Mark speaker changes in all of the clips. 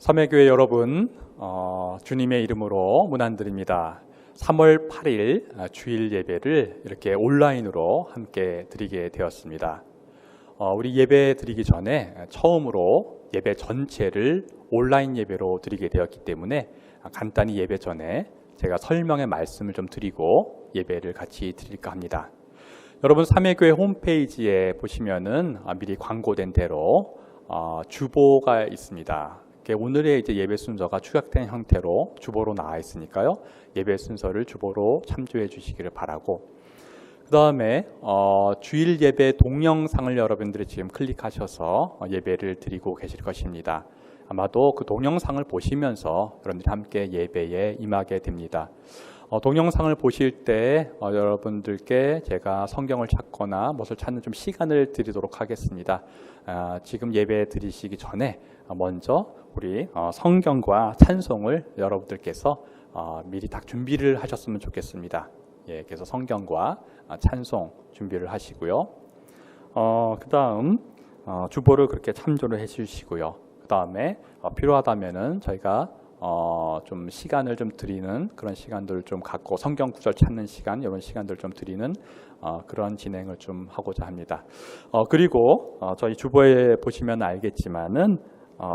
Speaker 1: 삼회교회 여러분, 주님의 이름으로 문안드립니다. 3월 8일 주일 예배를 이렇게 온라인으로 함께 드리게 되었습니다. 우리 예배 드리기 전에 처음으로 예배 전체를 온라인 예배로 드리게 되었기 때문에 간단히 예배 전에 제가 설명의 말씀을 좀 드리고 예배를 같이 드릴까 합니다. 여러분, 삼회교회 홈페이지에 보시면은 미리 광고된 대로 주보가 있습니다. 오늘의 이제 예배 순서가 축약된 형태로 주보로 나와 있으니까요. 예배 순서를 주보로 참조해 주시기를 바라고, 그 다음에 주일 예배 동영상을 여러분들이 지금 클릭하셔서 예배를 드리고 계실 것입니다. 아마도 그 동영상을 보시면서 여러분들이 함께 예배에 임하게 됩니다. 동영상을 보실 때 여러분들께 제가 성경을 찾거나 무엇을 찾는 좀 시간을 드리도록 하겠습니다. 지금 예배 드리시기 전에 먼저 우리 성경과 찬송을 여러분들께서 미리 딱 준비를 하셨으면 좋겠습니다. 예, 그래서 성경과 찬송 준비를 하시고요. 그 다음 주보를 그렇게 참조를 해주시고요. 그 다음에 필요하다면은 저희가 좀 시간을 좀 드리는 그런 시간들을 좀 갖고 성경 구절 찾는 시간, 이런 시간들을 좀 드리는 그런 진행을 좀 하고자 합니다. 그리고 저희 주보에 보시면 알겠지만은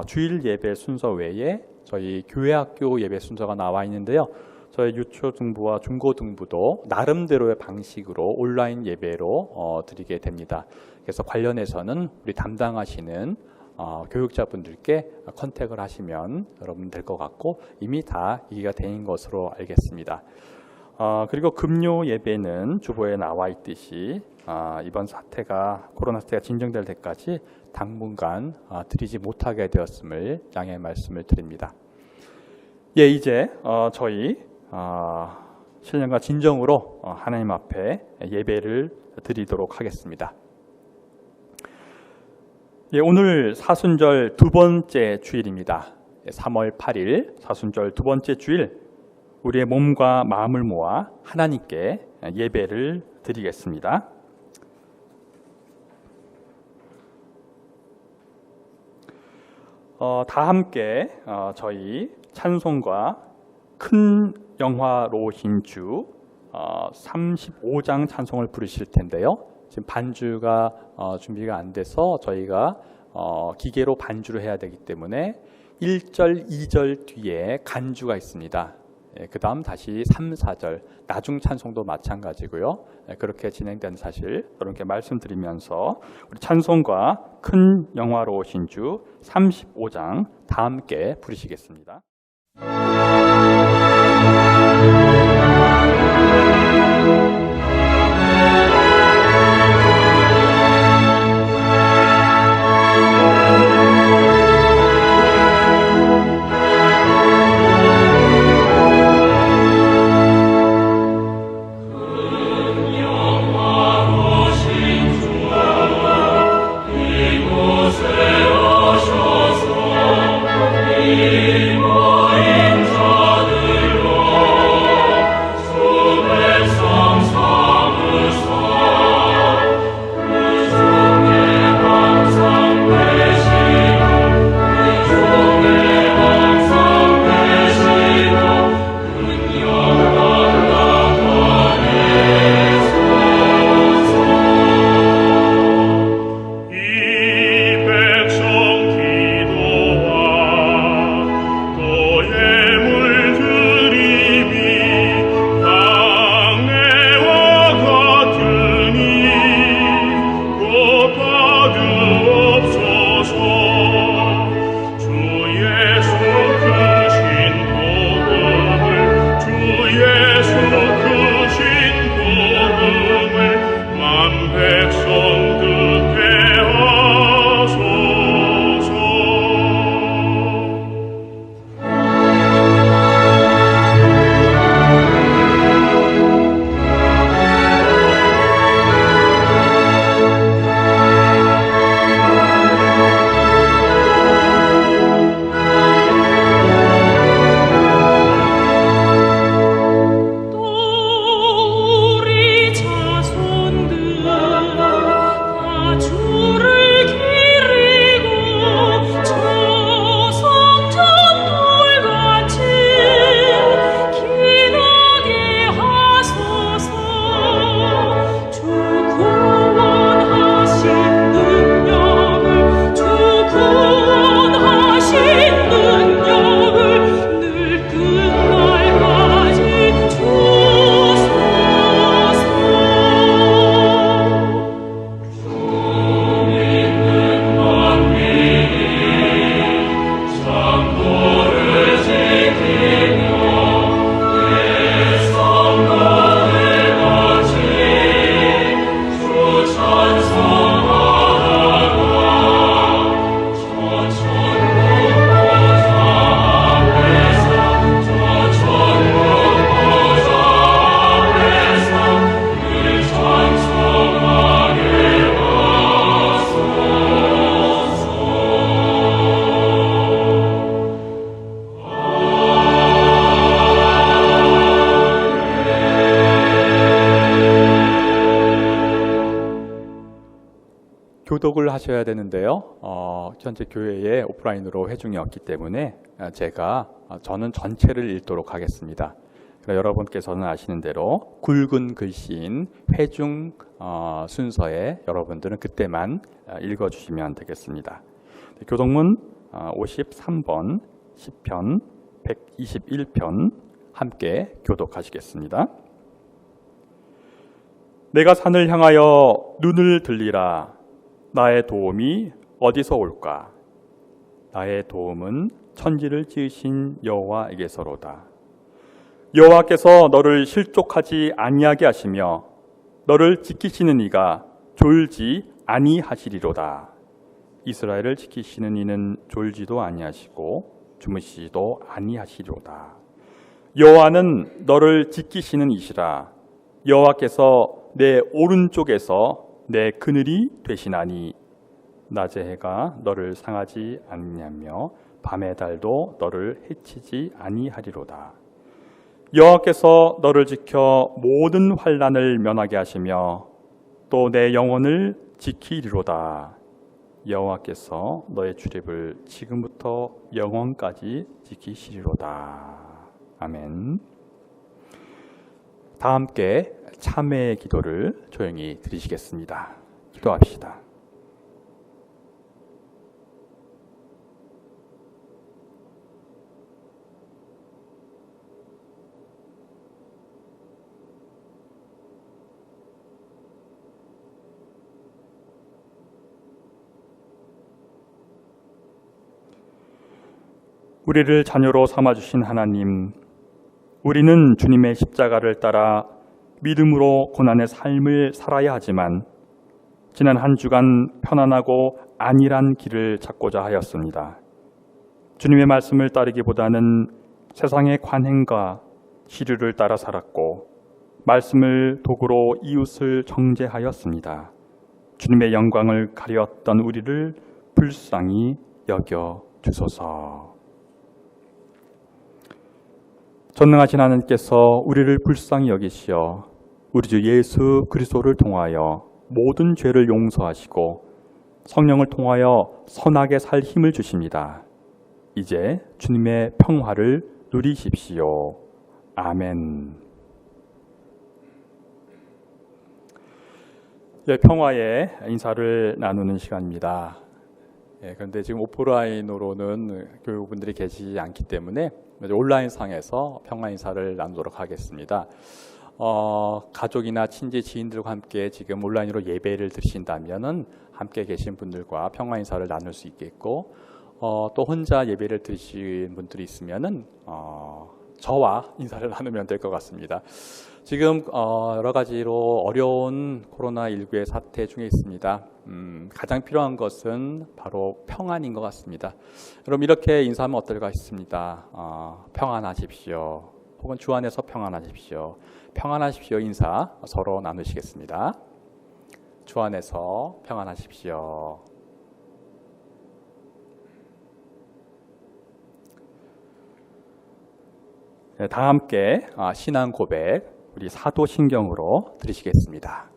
Speaker 1: 주일 예배 순서 외에 저희 교회학교 예배 순서가 나와 있는데요. 저희 유초등부와 중고등부도 나름대로의 방식으로 온라인 예배로 드리게 됩니다. 그래서 관련해서는 우리 담당하시는 교육자분들께 컨택을 하시면 여러분 될 것 같고, 이미 다 이해가 된 것으로 알겠습니다. 그리고 금요 예배는 주보에 나와 있듯이 이번 코로나 사태가 진정될 때까지 당분간 드리지 못하게 되었음을 양해 말씀을 드립니다. 예, 이제 저희 신령과 진정으로 하나님 앞에 예배를 드리도록 하겠습니다. 예, 오늘 사순절 두 번째 주일입니다. 3월 8일 사순절 두 번째 주일, 우리의 몸과 마음을 모아 하나님께 예배를 드리겠습니다. 다 함께 저희 찬송과 큰 영화로우신 주 35장 찬송을 부르실 텐데요. 지금 반주가 준비가 안 돼서 저희가 기계로 반주를 해야 되기 때문에 1절, 2절 뒤에 간주가 있습니다. 그 다음 다시 3, 4절 나중 찬송도 마찬가지고요. 그렇게 진행된 사실 여러분께 말씀드리면서 우리 찬송과 큰 영화로우신 주 35장 다 함께 부르시겠습니다.
Speaker 2: 이곳에 오셔서 이
Speaker 1: 교독을 하셔야 되는데요. 현재 교회에 오프라인으로 회중이 없기 때문에 저는 전체를 읽도록 하겠습니다. 여러분께서는 아시는 대로 굵은 글씨인 회중 순서에 여러분들은 그때만 읽어주시면 되겠습니다. 교독문 53번, 10편, 121편 함께 교독하시겠습니다. 내가 산을 향하여 눈을 들리라. 나의 도움이 어디서 올까? 나의 도움은 천지를 지으신 여호와에게서로다. 여호와께서 너를 실족하지 아니하게 하시며 너를 지키시는 이가 졸지 아니하시리로다. 이스라엘을 지키시는 이는 졸지도 아니하시고 주무시지도 아니하시리로다. 여호와는 너를 지키시는 이시라. 여호와께서 내 오른쪽에서 내 그늘이 되시나니 낮의 해가 너를 상하지 아니하며 밤의 달도 너를 해치지 아니하리로다. 여호와께서 너를 지켜 모든 환난을 면하게 하시며 또 내 영혼을 지키리로다. 여호와께서 너의 출입을 지금부터 영원까지 지키시리로다. 아멘. 다 함께 참회의 기도를 조용히 드리시겠습니다. 기도합시다. 우리를 자녀로 삼아주신 하나님, 우리는 주님의 십자가를 따라 믿음으로 고난의 삶을 살아야 하지만 지난 한 주간 편안하고 안일한 길을 찾고자 하였습니다. 주님의 말씀을 따르기보다는 세상의 관행과 시류를 따라 살았고 말씀을 도구로 이웃을 정죄하였습니다. 주님의 영광을 가렸던 우리를 불쌍히 여겨 주소서. 전능하신 하나님께서 우리를 불쌍히 여기시어 우리 주 예수 그리스도를 통하여 모든 죄를 용서하시고 성령을 통하여 선하게 살 힘을 주십니다. 이제 주님의 평화를 누리십시오. 아멘. 평화의 인사를 나누는 시간입니다. 그런데 지금 오프라인으로는 교육분들이 계시지 않기 때문에 온라인 상에서 평화 인사를 나누도록 하겠습니다. 가족이나 친지, 지인들과 함께 지금 온라인으로 예배를 드리신다면은 함께 계신 분들과 평화 인사를 나눌 수 있겠고, 또 혼자 예배를 드리신 분들이 있으면은 저와 인사를 나누면 될 것 같습니다. 지금 여러 가지로 어려운 코로나19의 사태 중에 있습니다. 가장 필요한 것은 바로 평안인 것 같습니다. 여러분 이렇게 인사하면 어떨까 싶습니다. 평안하십시오. 혹은 주 안에서 평안하십시오. 평안하십시오 인사 서로 나누시겠습니다. 주 안에서 평안하십시오. 네, 다 함께 신앙 고백 우리 사도신경으로 드리시겠습니다.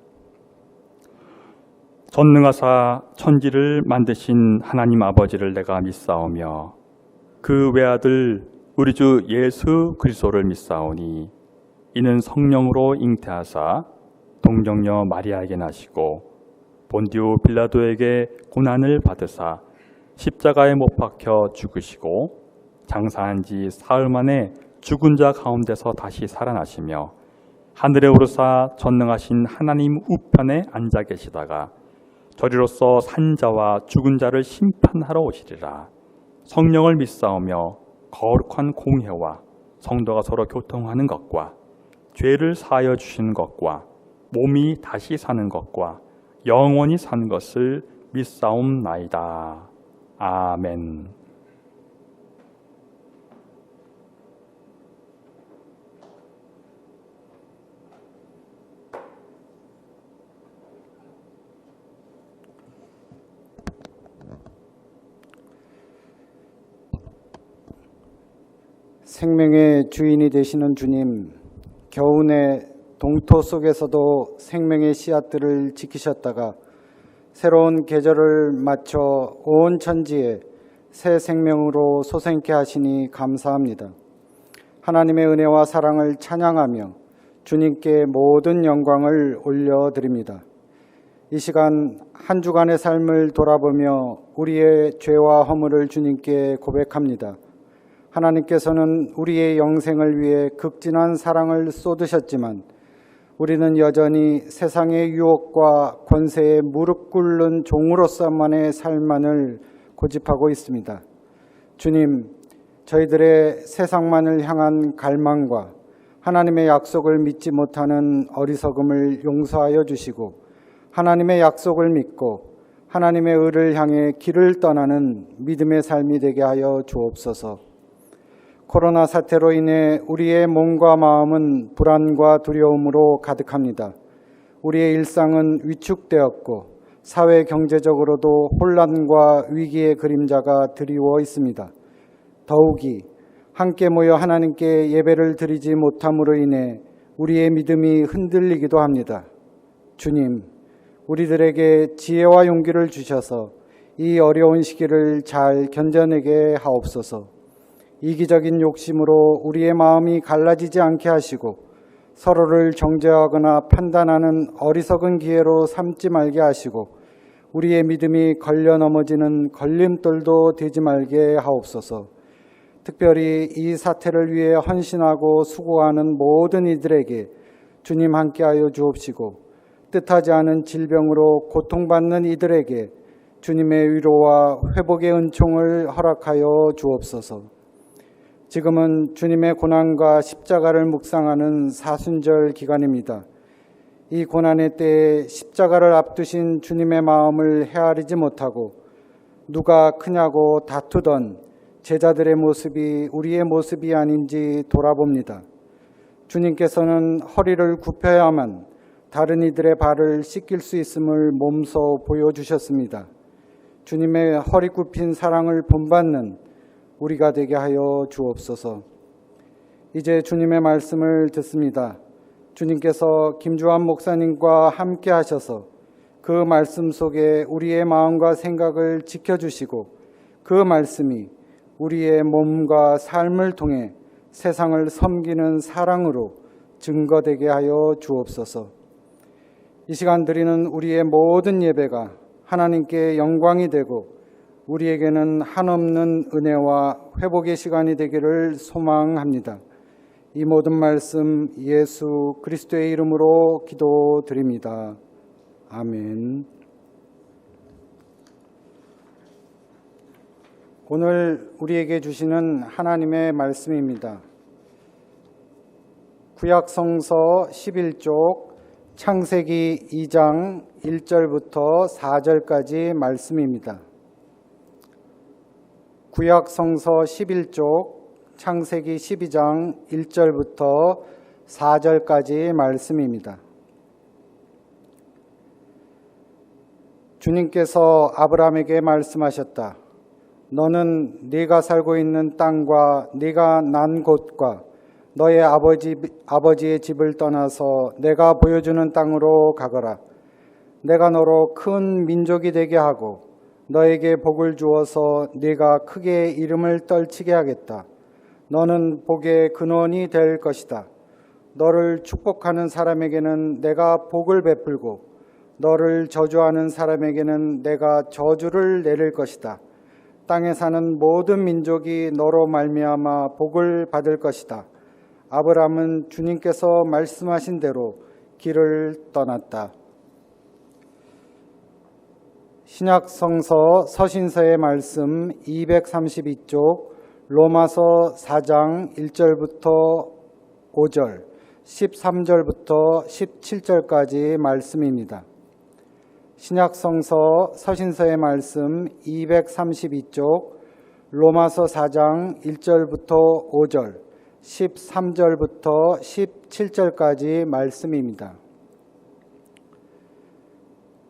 Speaker 1: 전능하사 천지를 만드신 하나님 아버지를 내가 믿사오며 그 외아들 우리 주 예수 그리스도를 믿사오니 이는 성령으로 잉태하사 동정녀 마리아에게 나시고 본디오 빌라도에게 고난을 받으사 십자가에 못 박혀 죽으시고 장사한 지 사흘 만에 죽은 자 가운데서 다시 살아나시며 하늘에 오르사 전능하신 하나님 우편에 앉아 계시다가 저리로서 산자와 죽은 자를 심판하러 오시리라. 성령을 믿사오며 거룩한 공회와 성도가 서로 교통하는 것과 죄를 사하여 주시는 것과 몸이 다시 사는 것과 영원히 사는 것을 믿사옵나이다. 아멘.
Speaker 2: 생명의 주인이 되시는 주님, 겨우내 동토 속에서도 생명의 씨앗들을 지키셨다가 새로운 계절을 맞춰 온 천지에 새 생명으로 솟아있게 하시니 감사합니다. 하나님의 은혜와 사랑을 찬양하며 주님께 모든 영광을 올려드립니다. 이 시간 한 주간의 삶을 돌아보며 우리의 죄와 허물을 주님께 고백합니다. 하나님께서는 우리의 영생을 위해 극진한 사랑을 쏟으셨지만 우리는 여전히 세상의 유혹과 권세에 무릎 꿇는 종으로서만의 삶만을 고집하고 있습니다. 주님, 저희들의 세상만을 향한 갈망과 하나님의 약속을 믿지 못하는 어리석음을 용서하여 주시고 하나님의 약속을 믿고 하나님의 의를 향해 길을 떠나는 믿음의 삶이 되게 하여 주옵소서. 코로나 사태로 인해 우리의 몸과 마음은 불안과 두려움으로 가득합니다. 우리의 일상은 위축되었고 사회 경제적으로도 혼란과 위기의 그림자가 드리워 있습니다. 더욱이 함께 모여 하나님께 예배를 드리지 못함으로 인해 우리의 믿음이 흔들리기도 합니다. 주님, 우리들에게 지혜와 용기를 주셔서 이 어려운 시기를 잘 견뎌내게 하옵소서. 이기적인 욕심으로 우리의 마음이 갈라지지 않게 하시고 서로를 정죄하거나 판단하는 어리석은 기회로 삼지 말게 하시고 우리의 믿음이 걸려 넘어지는 걸림돌도 되지 말게 하옵소서. 특별히 이 사태를 위해 헌신하고 수고하는 모든 이들에게 주님 함께하여 주옵시고 뜻하지 않은 질병으로 고통받는 이들에게 주님의 위로와 회복의 은총을 허락하여 주옵소서. 지금은 주님의 고난과 십자가를 묵상하는 사순절 기간입니다. 이 고난의 때에 십자가를 앞두신 주님의 마음을 헤아리지 못하고 누가 크냐고 다투던 제자들의 모습이 우리의 모습이 아닌지 돌아봅니다. 주님께서는 허리를 굽혀야만 다른 이들의 발을 씻길 수 있음을 몸소 보여주셨습니다. 주님의 허리 굽힌 사랑을 본받는 우리가 되게 하여 주옵소서. 이제 주님의 말씀을 듣습니다. 주님께서 김주환 목사님과 함께 하셔서 그 말씀 속에 우리의 마음과 생각을 지켜주시고 그 말씀이 우리의 몸과 삶을 통해 세상을 섬기는 사랑으로 증거되게 하여 주옵소서. 이 시간 드리는 우리의 모든 예배가 하나님께 영광이 되고 우리에게는 한없는 은혜와 회복의 시간이 되기를 소망합니다. 이 모든 말씀 예수 그리스도의 이름으로 기도드립니다. 아멘. 오늘 우리에게 주시는 하나님의 말씀입니다. 구약성서 11쪽 창세기 2장 1절부터 4절까지 말씀입니다. 구약성서 11쪽 창세기 12장 1절부터 4절까지 말씀입니다. 주님께서 아브라함에게 말씀하셨다. 너는 네가 살고 있는 땅과 네가 난 곳과 너의 아버지의 집을 떠나서 내가 보여주는 땅으로 가거라. 내가 너로 큰 민족이 되게 하고 너에게 복을 주어서 네가 크게 이름을 떨치게 하겠다. 너는 복의 근원이 될 것이다. 너를 축복하는 사람에게는 내가 복을 베풀고 너를 저주하는 사람에게는 내가 저주를 내릴 것이다. 땅에 사는 모든 민족이 너로 말미암아 복을 받을 것이다. 아브라함은 주님께서 말씀하신 대로 길을 떠났다. 신약성서 서신서의 말씀 232쪽 로마서 4장 1절부터 5절 13절부터 17절까지 말씀입니다. 신약성서 서신서의 말씀 232쪽 로마서 4장 1절부터 5절 13절부터 17절까지 말씀입니다.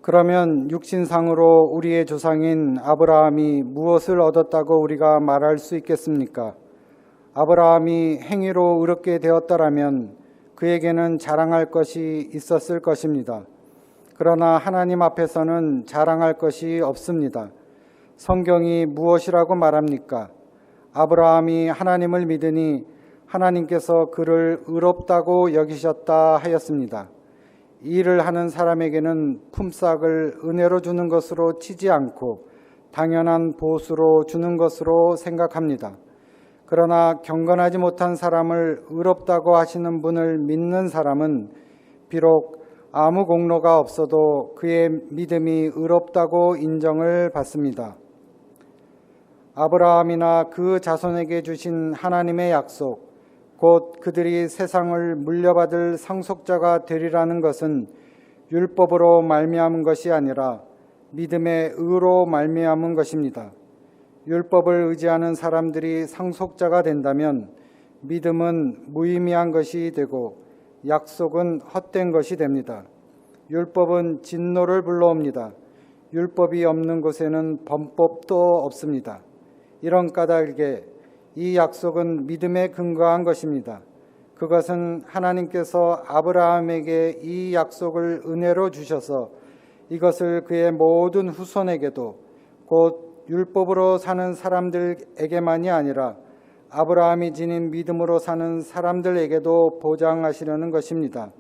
Speaker 2: 그러면 육신상으로 우리의 조상인 아브라함이 무엇을 얻었다고 우리가 말할 수 있겠습니까? 아브라함이 행위로 의롭게 되었더라면 그에게는 자랑할 것이 있었을 것입니다. 그러나 하나님 앞에서는 자랑할 것이 없습니다. 성경이 무엇이라고 말합니까? 아브라함이 하나님을 믿으니 하나님께서 그를 의롭다고 여기셨다 하였습니다. 이 일을 하는 사람에게는 품삯을 은혜로 주는 것으로 치지 않고 당연한 보수로 주는 것으로 생각합니다. 그러나 경건하지 못한 사람을 의롭다고 하시는 분을 믿는 사람은 비록 아무 공로가 없어도 그의 믿음이 의롭다고 인정을 받습니다. 아브라함이나 그 자손에게 주신 하나님의 약속, 곧 그들이 세상을 물려받을 상속자가 되리라는 것은 율법으로 말미암은 것이 아니라 믿음의 의로 말미암은 것입니다. 율법을 의지하는 사람들이 상속자가 된다면 믿음은 무의미한 것이 되고 약속은 헛된 것이 됩니다. 율법은 진노를 불러옵니다. 율법이 없는 곳에는 범법도 없습니다. 이런 까닭에 이 약속은 믿음에 근거한 것입니다. 그것은 하나님께서 아브라함에게 이 약속을 은혜로 주셔서 이것을 그의 모든 후손에게도 곧 율법으로 사는 사람들에게만이 아니라 아브라함이 지닌 믿음으로 사는 사람들에게도 보장하시려는 것입니다.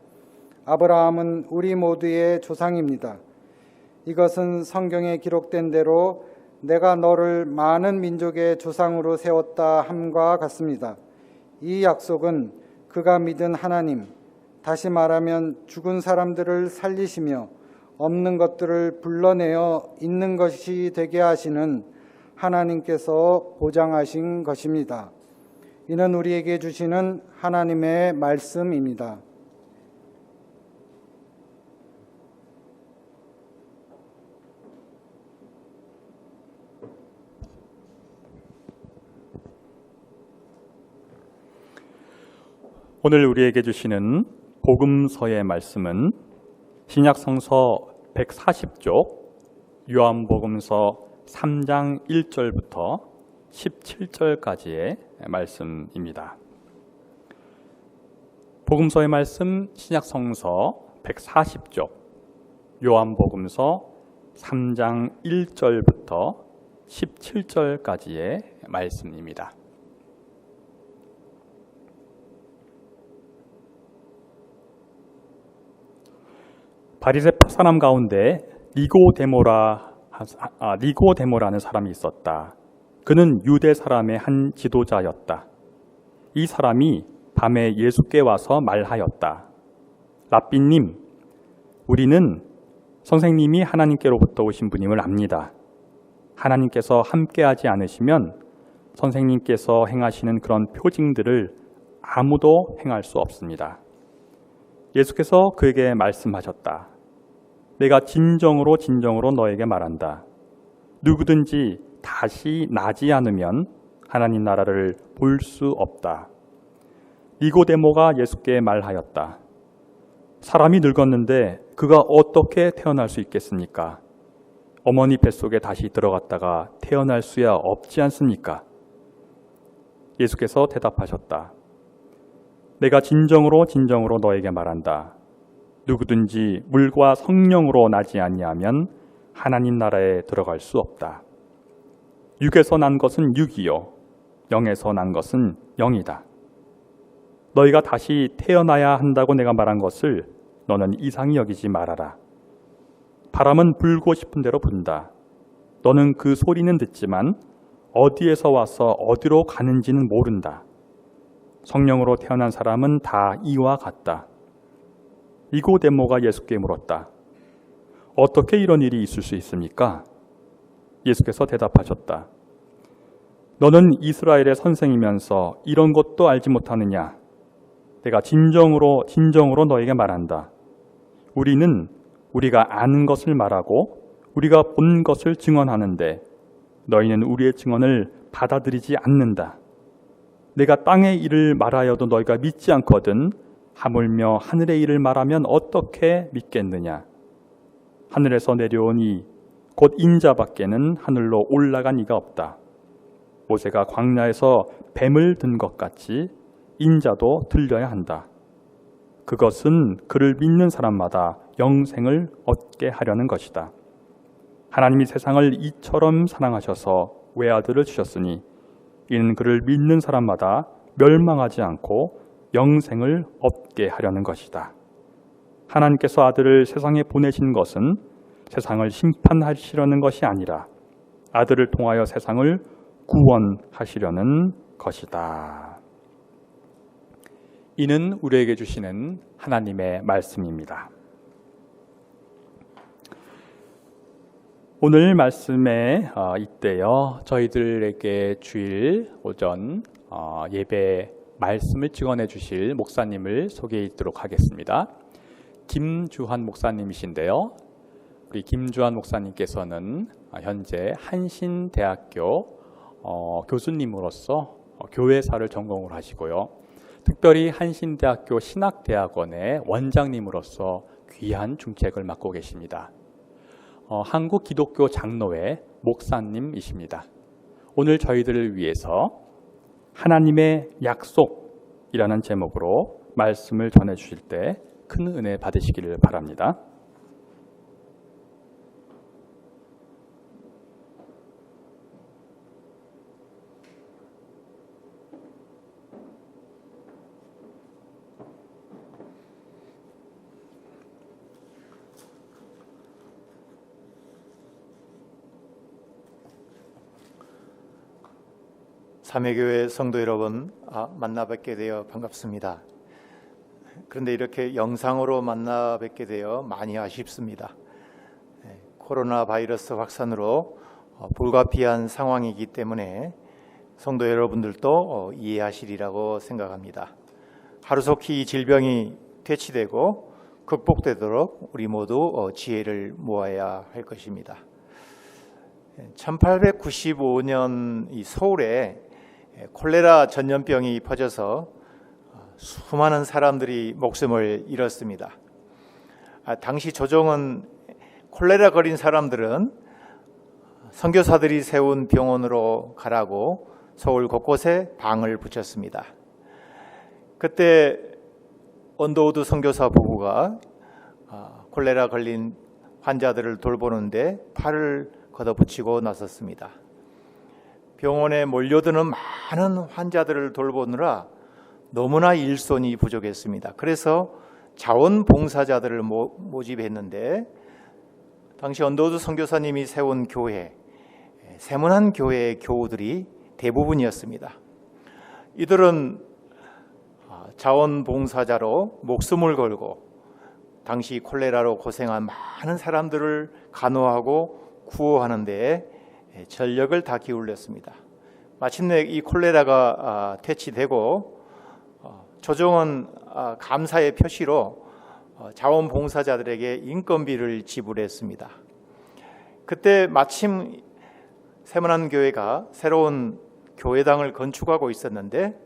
Speaker 2: 아브라함은 우리 모두의 조상입니다. 이것은 성경에 기록된 대로 내가 너를 많은 민족의 조상으로 세웠다 함과 같습니다. 이 약속은 그가 믿은 하나님, 다시 말하면 죽은 사람들을 살리시며 없는 것들을 불러내어 있는 것이 되게 하시는 하나님께서 보장하신 것입니다. 이는 우리에게 주시는 하나님의 말씀입니다.
Speaker 1: 오늘 우리에게 주시는 복음서의 말씀은 신약성서 140쪽 요한복음서 3장 1절부터 17절까지의 말씀입니다. 복음서의 말씀 신약성서 140쪽 요한복음서 3장 1절부터 17절까지의 말씀입니다. 바리새파 사람 가운데 니고데모라는 사람이 있었다. 그는 유대 사람의 한 지도자였다. 이 사람이 밤에 예수께 와서 말하였다. 랍비님, 우리는 선생님이 하나님께로부터 오신 분임을 압니다. 하나님께서 함께하지 않으시면 선생님께서 행하시는 그런 표징들을 아무도 행할 수 없습니다. 예수께서 그에게 말씀하셨다. 내가 진정으로 너에게 말한다. 누구든지 다시 나지 않으면 하나님 나라를 볼 수 없다. 니고데모가 예수께 말하였다. 사람이 늙었는데 그가 어떻게 태어날 수 있겠습니까? 어머니 뱃속에 다시 들어갔다가 태어날 수야 없지 않습니까? 예수께서 대답하셨다. 내가 진정으로 너에게 말한다. 누구든지 물과 성령으로 나지 아니하면 하나님 나라에 들어갈 수 없다. 육에서 난 것은 육이요 영에서 난 것은 영이다. 너희가 다시 태어나야 한다고 내가 말한 것을 너는 이상히 여기지 말아라. 바람은 불고 싶은 대로 분다. 너는 그 소리는 듣지만 어디에서 와서 어디로 가는지는 모른다. 성령으로 태어난 사람은 다 이와 같다. 니고데모가 예수께 물었다. 어떻게 이런 일이 있을 수 있습니까? 예수께서 대답하셨다. 너는 이스라엘의 선생이면서 이런 것도 알지 못하느냐? 내가 진정으로 너에게 말한다. 우리는 우리가 아는 것을 말하고 우리가 본 것을 증언하는데 너희는 우리의 증언을 받아들이지 않는다. 내가 땅의 일을 말하여도 너희가 믿지 않거든 하물며 하늘의 일을 말하면 어떻게 믿겠느냐? 하늘에서 내려오니 곧 인자밖에는 하늘로 올라간 이가 없다. 모세가 광야에서 뱀을 든 것 같이 인자도 들려야 한다. 그것은 그를 믿는 사람마다 영생을 얻게 하려는 것이다. 하나님이 세상을 이처럼 사랑하셔서 외아들을 주셨으니 이는 그를 믿는 사람마다 멸망하지 않고 영생을 얻게 하려는 것이다. 하나님께서 아들을 세상에 보내신 것은 세상을 심판하시려는 것이 아니라 아들을 통하여 세상을 구원하시려는 것이다. 이는 우리에게 주시는 하나님의 말씀입니다. 오늘 말씀에 잇대어 저희들에게 주일 오전 예배 말씀을 증언해 주실 목사님을 소개해 드리도록 하겠습니다. 김주환 목사님이신데요. 우리 김주환 목사님께서는 현재 한신대학교 교수님으로서 교회사를 전공을 하시고요. 특별히 한신대학교 신학대학원의 원장님으로서 귀한 중책을 맡고 계십니다. 한국 기독교 장로회 목사님이십니다. 오늘 저희들을 위해서 하나님의 약속이라는 제목으로 말씀을 전해 주실 때 큰 은혜 받으시기를 바랍니다.
Speaker 3: 삼회교회 성도 여러분, 만나 뵙게 되어 반갑습니다. 그런데 이렇게 영상으로 만나 뵙게 되어 많이 아쉽습니다. 코로나 바이러스 확산으로 불가피한 상황이기 때문에 성도 여러분들도 이해하시리라고 생각합니다. 하루속히 이 질병이 퇴치되고 극복되도록 우리 모두 지혜를 모아야 할 것입니다. 1895년 이 서울에 콜레라 전염병이 퍼져서 수많은 사람들이 목숨을 잃었습니다. 당시 조정은 콜레라 걸린 사람들은 선교사들이 세운 병원으로 가라고 서울 곳곳에 방을 붙였습니다. 그때 언더우드 선교사 부부가 콜레라 걸린 환자들을 돌보는데 팔을 걷어붙이고 나섰습니다. 병원에 몰려드는 많은 환자들을 돌보느라 너무나 일손이 부족했습니다. 그래서 자원봉사자들을 모집했는데 당시 언더우드 선교사님이 세운 교회, 세문안 교회의 교우들이 대부분이었습니다. 이들은 자원봉사자로 목숨을 걸고 당시 콜레라로 고생한 많은 사람들을 간호하고 구호하는 데에 전력을 다 기울였습니다. 마침내 이 콜레라가 퇴치되고 조정은 감사의 표시로 자원봉사자들에게 인건비를 지불했습니다. 그때 마침 세문안 교회가 새로운 교회당을 건축하고 있었는데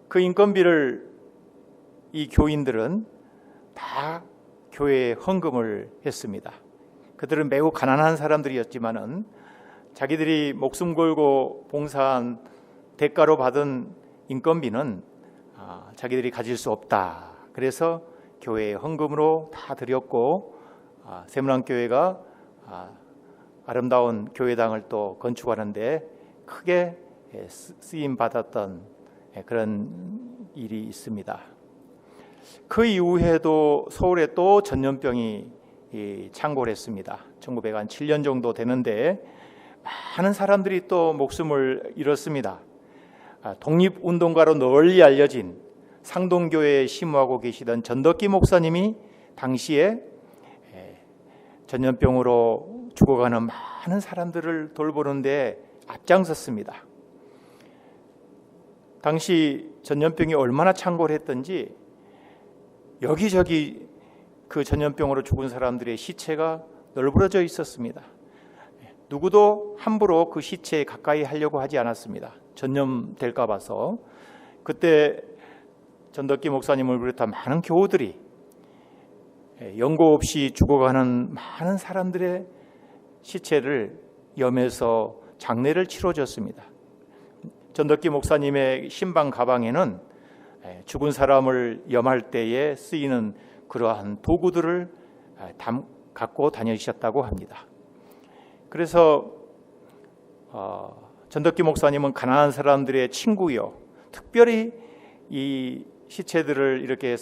Speaker 3: 그 인건비를 이 교인들은 다 교회에 헌금을 했습니다. 그들은 매우 가난한 사람들이었지만은 자기들이 목숨 걸고 봉사한 대가로 받은 인건비는 자기들이 가질 수 없다. 그래서 교회에 헌금으로 다 드렸고 세문안 교회가 아름다운 교회당을 또 건축하는데 크게 쓰임 받았던 그런 일이 있습니다. 그 이후에도 서울에 또 전염병이 창궐 했습니다. 1907년 정도 되는데 많은 사람들이 또 목숨을 잃었습니다. 독립운동가로 널리 알려진 상동교회에 심호하고 계시던 전덕기 목사님이 당시에 전염병으로 죽어가는 많은 사람들을 돌보는 데 앞장섰습니다. 당시 전염병이 얼마나 창궐했던지 여기저기 그 전염병으로 죽은 사람들의 시체가 널브러져 있었습니다. 누구도 함부로 그 시체에 가까이 하려고 하지 않았습니다. 전염될까 봐서. 그때 전덕기 목사님을 비롯한 많은 교우들이 연고 없이 죽어가는 많은 사람들의 시체를 염해서 장례를 치러줬습니다. 전덕기 목사님의 신방 가방에는 죽은 사람을 염할 때에 쓰이는 그러한 도구들을 갖고 다니셨다고 합니다. 그래서 전덕기 목사님은 가난한 사람들의 친구요, 특별히 이 시체들을 이렇게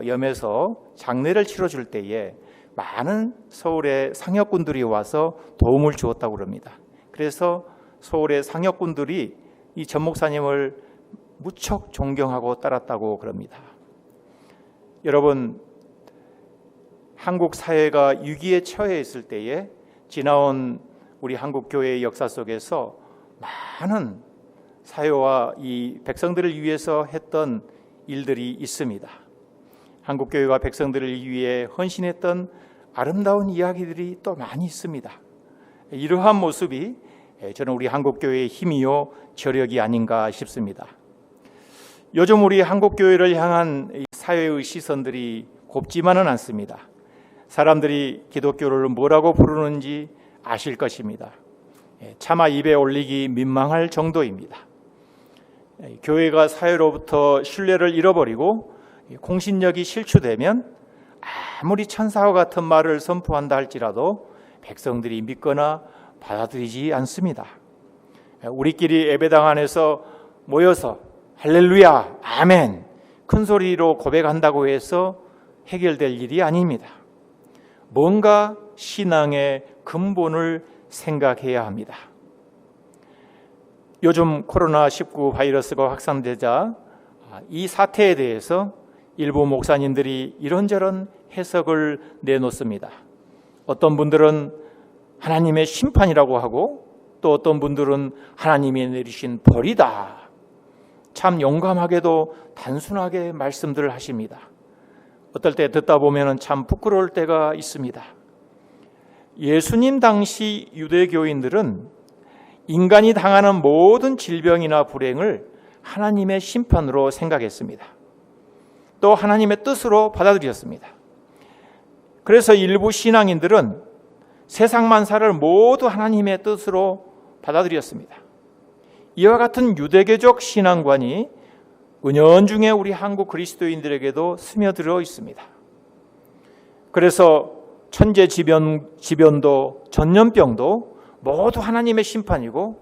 Speaker 3: 염해서 장례를 치러줄 때에 많은 서울의 상역군들이 와서 도움을 주었다고 합니다. 그래서 서울의 상역군들이 이 전 목사님을 무척 존경하고 따랐다고 그럽니다. 여러분, 한국 사회가 위기에 처해 있을 때에 지나온 우리 한국 교회의 역사 속에서 많은 사회와 이 백성들을 위해서 했던 일들이 있습니다. 한국 교회가 백성들을 위해 헌신했던 아름다운 이야기들이 또 많이 있습니다. 이러한 모습이 저는 우리 한국 교회의 힘이요 저력이 아닌가 싶습니다. 요즘 우리 한국 교회를 향한 사회의 시선들이 곱지만은 않습니다. 사람들이 기독교를 뭐라고 부르는지 아실 것입니다. 차마 입에 올리기 민망할 정도입니다. 교회가 사회로부터 신뢰를 잃어버리고 공신력이 실추되면 아무리 천사와 같은 말을 선포한다 할지라도 백성들이 믿거나 받아들이지 않습니다. 우리끼리 예배당 안에서 모여서 할렐루야, 아멘 큰 소리로 고백한다고 해서 해결될 일이 아닙니다. 뭔가 신앙의 근본을 생각해야 합니다. 요즘 코로나19 바이러스가 확산되자 이 사태에 대해서 일부 목사님들이 이런저런 해석을 내놓습니다. 어떤 분들은 하나님의 심판이라고 하고 또 어떤 분들은 하나님이 내리신 벌이다. 참 용감하게도 단순하게 말씀들을 하십니다. 어떨 때 듣다 보면 참 부끄러울 때가 있습니다. 예수님 당시 유대교인들은 인간이 당하는 모든 질병이나 불행을 하나님의 심판으로 생각했습니다. 또 하나님의 뜻으로 받아들였습니다. 그래서 일부 신앙인들은 세상 만사를 모두 하나님의 뜻으로 받아들였습니다. 이와 같은 유대교적 신앙관이 은연중에 우리 한국 그리스도인들에게도 스며들어 있습니다. 그래서 천재지변도 전염병도 모두 하나님의 심판이고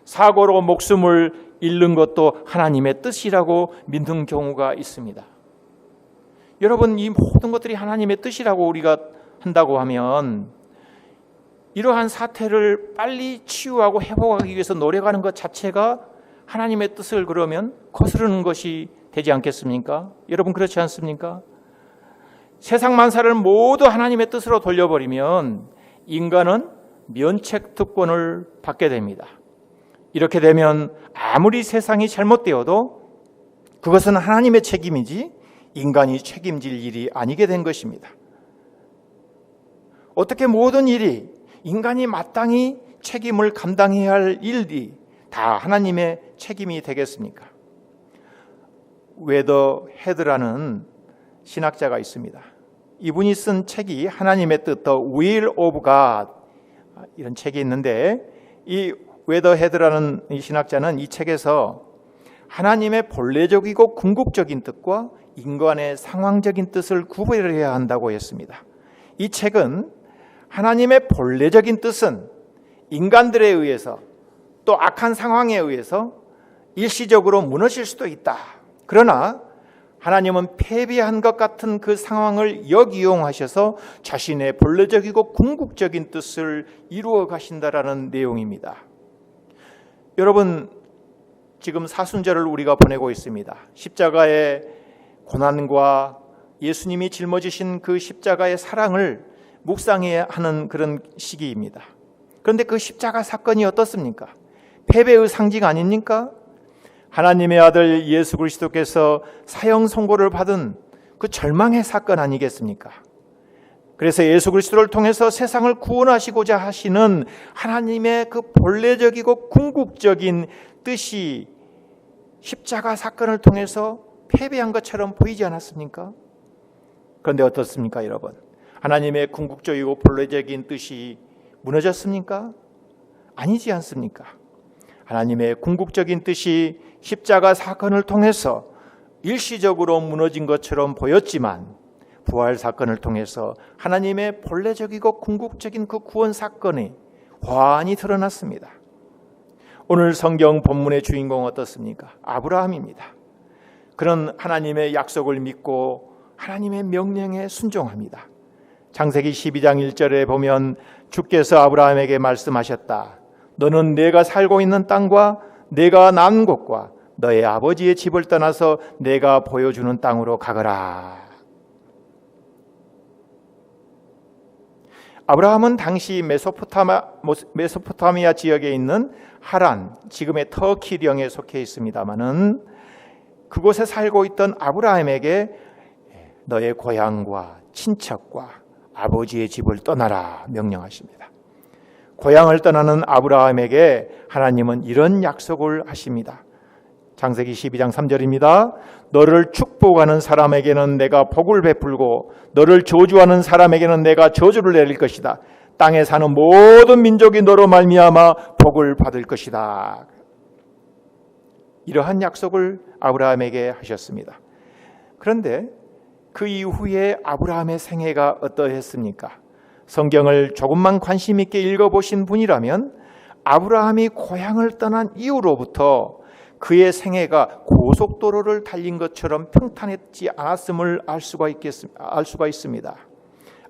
Speaker 3: 사고로 목숨을 잃는 것도 하나님의 뜻이라고 믿는 경우가 있습니다. 여러분, 이 모든 것들이 하나님의 뜻이라고 우리가 한다고 하면 이러한 사태를 빨리 치유하고 회복하기 위해서 노력하는 것 자체가 하나님의 뜻을 그러면 거스르는 것이 되지 않겠습니까? 여러분, 그렇지 않습니까? 세상 만사를 모두 하나님의 뜻으로 돌려버리면 인간은 면책특권을 받게 됩니다. 이렇게 되면 아무리 세상이 잘못되어도 그것은 하나님의 책임이지 인간이 책임질 일이 아니게 된 것입니다. 어떻게 모든 일이 인간이 마땅히 책임을 감당해야 할 일이 다 하나님의 책임이 되겠습니까? 웨더 헤드라는 신학자가 있습니다. 이분이 쓴 책이 하나님의 뜻, The Will of God 이런 책이 있는데 이 웨더 헤드라는 이 신학자는 이 책에서 하나님의 본래적이고 궁극적인 뜻과 인간의 상황적인 뜻을 구별해야 한다고 했습니다. 이 책은 하나님의 본래적인 뜻은 인간들에 의해서 또 악한 상황에 의해서 일시적으로 무너질 수도 있다. 그러나 하나님은 패배한 것 같은 그 상황을 역이용하셔서 자신의 본래적이고 궁극적인 뜻을 이루어 가신다라는 내용입니다. 여러분, 지금 사순절을 우리가 보내고 있습니다. 십자가의 고난과 예수님이 짊어지신 그 십자가의 사랑을 묵상해야 하는 그런 시기입니다. 그런데 그 십자가 사건이 어떻습니까? 패배의 상징 아닙니까? 하나님의 아들 예수 그리스도께서 사형 선고를 받은 그 절망의 사건 아니겠습니까? 그래서 예수 그리스도를 통해서 세상을 구원하시고자 하시는 하나님의 그 본래적이고 궁극적인 뜻이 십자가 사건을 통해서 패배한 것처럼 보이지 않았습니까? 그런데 어떻습니까, 여러분? 하나님의 궁극적이고 본래적인 뜻이 무너졌습니까? 아니지 않습니까? 하나님의 궁극적인 뜻이 십자가 사건을 통해서 일시적으로 무너진 것처럼 보였지만 부활 사건을 통해서 하나님의 본래적이고 궁극적인 그 구원 사건이 환히 드러났습니다. 오늘 성경 본문의 주인공은 어떻습니까? 아브라함입니다. 그런 하나님의 약속을 믿고 하나님의 명령에 순종합니다. 창세기 12장 1절에 보면 주께서 아브라함에게 말씀하셨다. 너는 내가 살고 있는 땅과 내가 난 곳과 너의 아버지의 집을 떠나서 내가 보여주는 땅으로 가거라. 아브라함은 당시 메소포타미아 지역에 있는 하란, 지금의 터키령에 속해 있습니다마는 그곳에 살고 있던 아브라함에게 너의 고향과 친척과 아버지의 집을 떠나라 명령하십니다. 고향을 떠나는 아브라함에게 하나님은 이런 약속을 하십니다. 창세기 12장 3절입니다. 너를 축복하는 사람에게는 내가 복을 베풀고 너를 저주하는 사람에게는 내가 저주를 내릴 것이다. 땅에 사는 모든 민족이 너로 말미암아 복을 받을 것이다. 이러한 약속을 아브라함에게 하셨습니다. 그런데 그 이후에 아브라함의 생애가 어떠했습니까? 성경을 조금만 관심 있게 읽어보신 분이라면 아브라함이 고향을 떠난 이후로부터 그의 생애가 고속도로를 달린 것처럼 평탄했지 않았음을 알 수가 있습니다.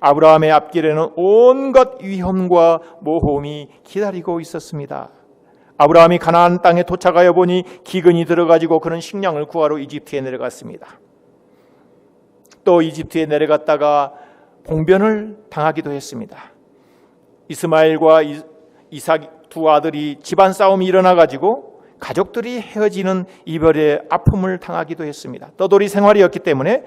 Speaker 3: 아브라함의 앞길에는 온갖 위험과 모험이 기다리고 있었습니다. 아브라함이 가나안 땅에 도착하여 보니 기근이 들어가지고 그는 식량을 구하러 이집트에 내려갔습니다. 또 이집트에 내려갔다가 봉변을 당하기도 했습니다. 이스마엘과 이삭 두 아들이 집안 싸움이 일어나가지고 가족들이 헤어지는 이별의 아픔을 당하기도 했습니다. 떠돌이 생활이었기 때문에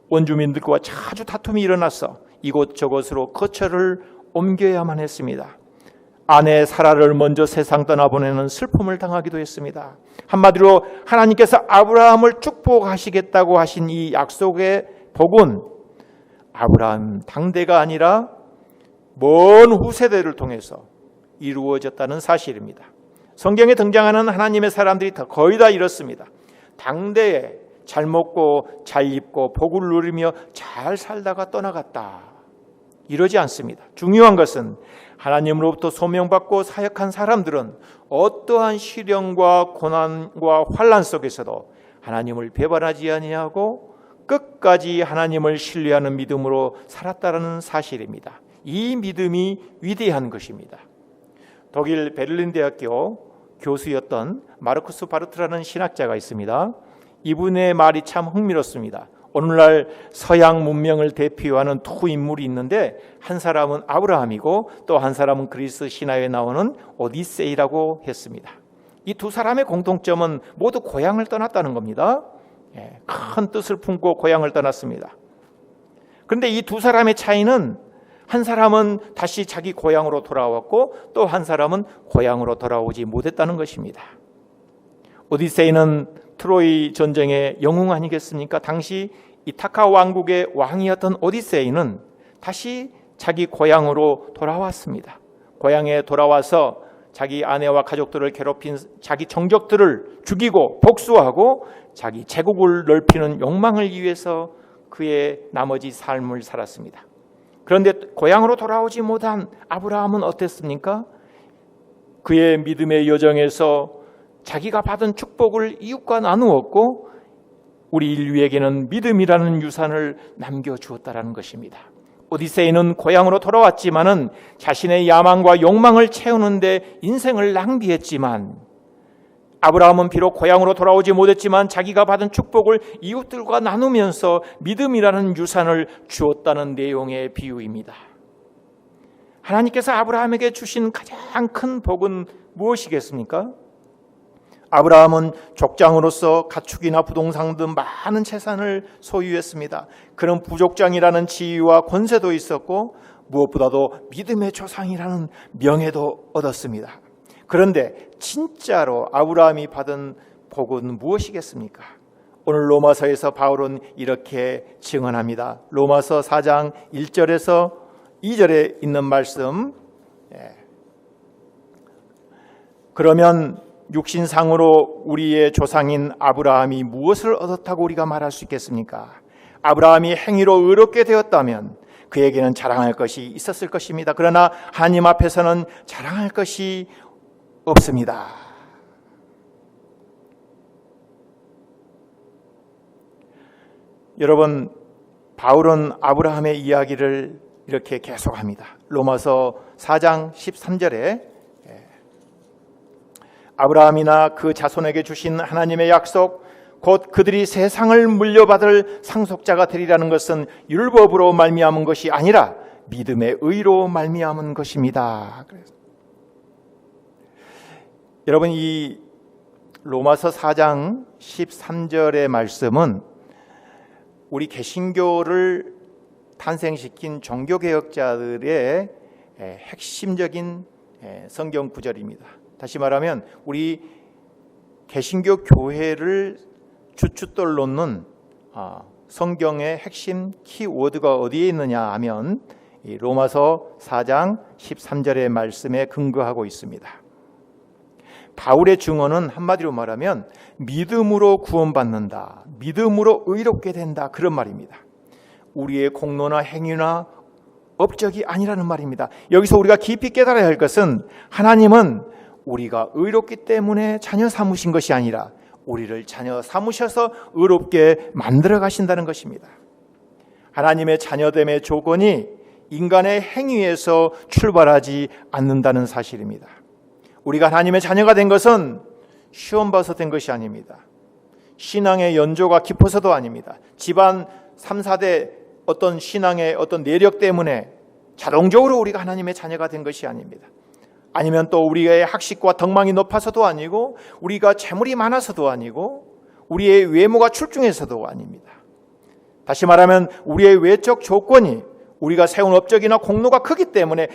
Speaker 3: 원주민들과 자주 다툼이 일어나서 이곳저곳으로 거처를 옮겨야만 했습니다. 아내 사라를 먼저 세상 떠나보내는 슬픔을 당하기도 했습니다. 한마디로 하나님께서 아브라함을 축복하시겠다고 하신 이 약속의 복은 아브라함 당대가 아니라 먼 후세대를 통해서 이루어졌다는 사실입니다. 성경에 등장하는 하나님의 사람들이 거의 다 이렇습니다. 당대에 잘 먹고 잘 입고 복을 누리며 잘 살다가 떠나갔다. 이러지 않습니다. 중요한 것은 하나님으로부터 소명받고 사역한 사람들은 어떠한 시련과 고난과 환난 속에서도 하나님을 배반하지 아니하고 끝까지 하나님을 신뢰하는 믿음으로 살았다는 사실입니다. 이 믿음이 위대한 것입니다. 독일 베를린 대학교 교수였던 마르쿠스 바르트라는 신학자가 있습니다. 이분의 말이 참 흥미롭습니다. 오늘날 서양 문명을 대표하는 두 인물이 있는데 한 사람은 아브라함이고 또 한 사람은 그리스 신화에 나오는 오디세이라고 했습니다. 이 두 사람의 공통점은 모두 고향을 떠났다는 겁니다. 큰 뜻을 품고 고향을 떠났습니다. 그런데 이 두 사람의 차이는 한 사람은 다시 자기 고향으로 돌아왔고 또 한 사람은 고향으로 돌아오지 못했다는 것입니다. 오디세이는 트로이 전쟁의 영웅 아니겠습니까? 당시 이타카 왕국의 왕이었던 오디세이는 다시 자기 고향으로 돌아왔습니다. 고향에 돌아와서 자기 아내와 가족들을 괴롭힌 자기 정적들을 죽이고 복수하고 자기 제국을 넓히는 욕망을 위해서 그의 나머지 삶을 살았습니다. 그런데 고향으로 돌아오지 못한 아브라함은 어땠습니까? 그의 믿음의 여정에서 자기가 받은 축복을 이웃과 나누었고 우리 인류에게는 믿음이라는 유산을 남겨주었다는 것입니다. 오디세이는 고향으로 돌아왔지만은 자신의 야망과 욕망을 채우는데 인생을 낭비했지만 아브라함은 비록 고향으로 돌아오지 못했지만 자기가 받은 축복을 이웃들과 나누면서 믿음이라는 유산을 주었다는 내용의 비유입니다. 하나님께서 아브라함에게 주신 가장 큰 복은 무엇이겠습니까? 아브라함은 족장으로서 가축이나 부동산 등 많은 재산을 소유했습니다. 그런 부족장이라는 지위와 권세도 있었고 무엇보다도 믿음의 조상이라는 명예도 얻었습니다. 그런데 진짜로 아브라함이 받은 복은 무엇이겠습니까? 오늘 로마서에서 바울은 이렇게 증언합니다. 로마서 4장 1절에서 2절에 있는 말씀. 그러면 육신상으로 우리의 조상인 아브라함이 무엇을 얻었다고 우리가 말할 수 있겠습니까? 아브라함이 행위로 의롭게 되었다면 그에게는 자랑할 것이 있었을 것입니다. 그러나 하나님 앞에서는 자랑할 것이 없습니다. 여러분, 바울은 아브라함의 이야기를 이렇게 계속합니다. 로마서 4장 13절에 아브라함이나 그 자손에게 주신 하나님의 약속, 곧 그들이 세상을 물려받을 상속자가 되리라는 것은 율법으로 말미암은 것이 아니라 믿음의 의로 말미암은 것입니다. 여러분, 이 로마서 4장 13절의 말씀은 우리 개신교를 탄생시킨 종교개혁자들의 핵심적인 성경 구절입니다. 다시 말하면 우리 개신교 교회를 주춧돌 놓는 성경의 핵심 키워드가 어디에 있느냐 하면 이 로마서 4장 13절의 말씀에 근거하고 있습니다. 바울의 증언은 한마디로 말하면 믿음으로 구원받는다, 믿음으로 의롭게 된다, 그런 말입니다. 우리의 공로나 행위나 업적이 아니라는 말입니다. 여기서 우리가 깊이 깨달아야 할 것은 하나님은 우리가 의롭기 때문에 자녀 삼으신 것이 아니라 우리를 자녀 삼으셔서 의롭게 만들어 가신다는 것입니다. 하나님의 자녀됨의 조건이 인간의 행위에서 출발하지 않는다는 사실입니다. 우리가 하나님의 자녀가 된 것은 시험 봐서 된 것이 아닙니다. 신앙의 연조가 깊어서도 아닙니다. 집안 3, 4대 어떤 신앙의 어떤 내력 때문에 자동적으로 우리가 하나님의 자녀가 된 것이 아닙니다. 아니면 또 우리의 학식과 덕망이 높아서도 아니고, 우리가 재물이 많아서도 아니고, 우리의 외모가 출중해서도 아닙니다. 다시 말하면 우리의 외적 조건이 우리가 세운 업적이나 공로가 크기 때문에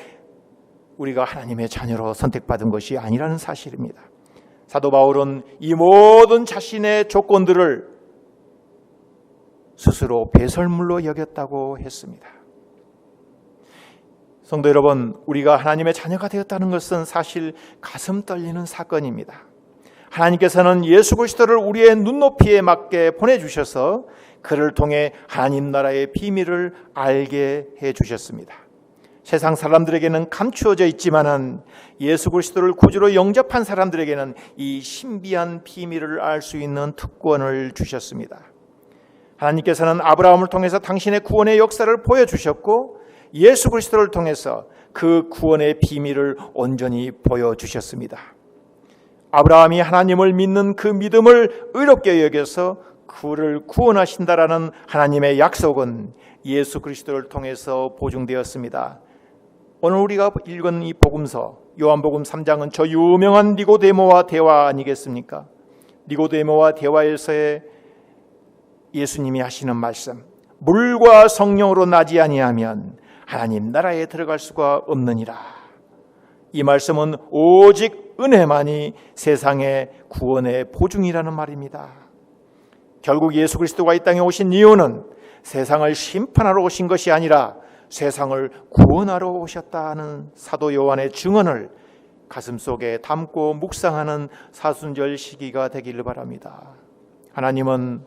Speaker 3: 우리가 하나님의 자녀로 선택받은 것이 아니라는 사실입니다. 사도 바울은 이 모든 자신의 조건들을 스스로 배설물로 여겼다고 했습니다. 성도 여러분, 우리가 하나님의 자녀가 되었다는 것은 사실 가슴 떨리는 사건입니다. 하나님께서는 예수 그리스도를 우리의 눈높이에 맞게 보내주셔서 그를 통해 하나님 나라의 비밀을 알게 해주셨습니다. 세상 사람들에게는 감추어져 있지만은 예수 그리스도를 구주로 영접한 사람들에게는 이 신비한 비밀을 알 수 있는 특권을 주셨습니다. 하나님께서는 아브라함을 통해서 당신의 구원의 역사를 보여주셨고, 예수 그리스도를 통해서 그 구원의 비밀을 온전히 보여주셨습니다. 아브라함이 하나님을 믿는 그 믿음을 의롭게 여겨서 그를 구원하신다라는 하나님의 약속은 예수 그리스도를 통해서 보증되었습니다. 오늘 우리가 읽은 이 복음서 요한복음 3장은 저 유명한 니고데모와 대화 아니겠습니까? 니고데모와 대화에서의 예수님이 하시는 말씀, 물과 성령으로 나지 아니하면 하나님 나라에 들어갈 수가 없느니라. 이 말씀은 오직 은혜만이 세상의 구원의 보증이라는 말입니다. 결국 예수 그리스도가 이 땅에 오신 이유는 세상을 심판하러 오신 것이 아니라 세상을 구원하러 오셨다는 사도 요한의 증언을 가슴속에 담고 묵상하는 사순절 시기가 되기를 바랍니다. 하나님은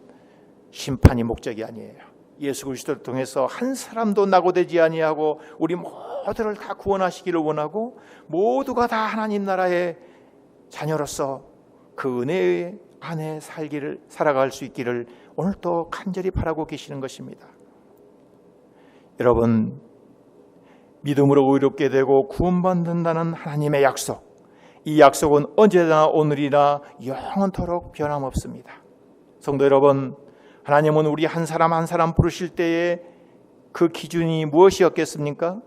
Speaker 3: 심판이 목적이 아니에요. 예수 그리스도를 통해서 한 사람도 낙오되지 아니하고 우리 모두를 다 구원하시기를 원하고, 모두가 다 하나님 나라의 자녀로서 그 은혜 안에 살아갈 수 있기를 오늘도 간절히 바라고 계시는 것입니다. 여러분, 믿음으로 의롭게 되고 구원받는다는 하나님의 약속, 이 약속은 언제나 오늘이나 영원토록 변함없습니다. 성도 여러분, 하나님은 우리 한 사람 한 사람 부르실 때에 그 기준이 무엇이었겠습니까?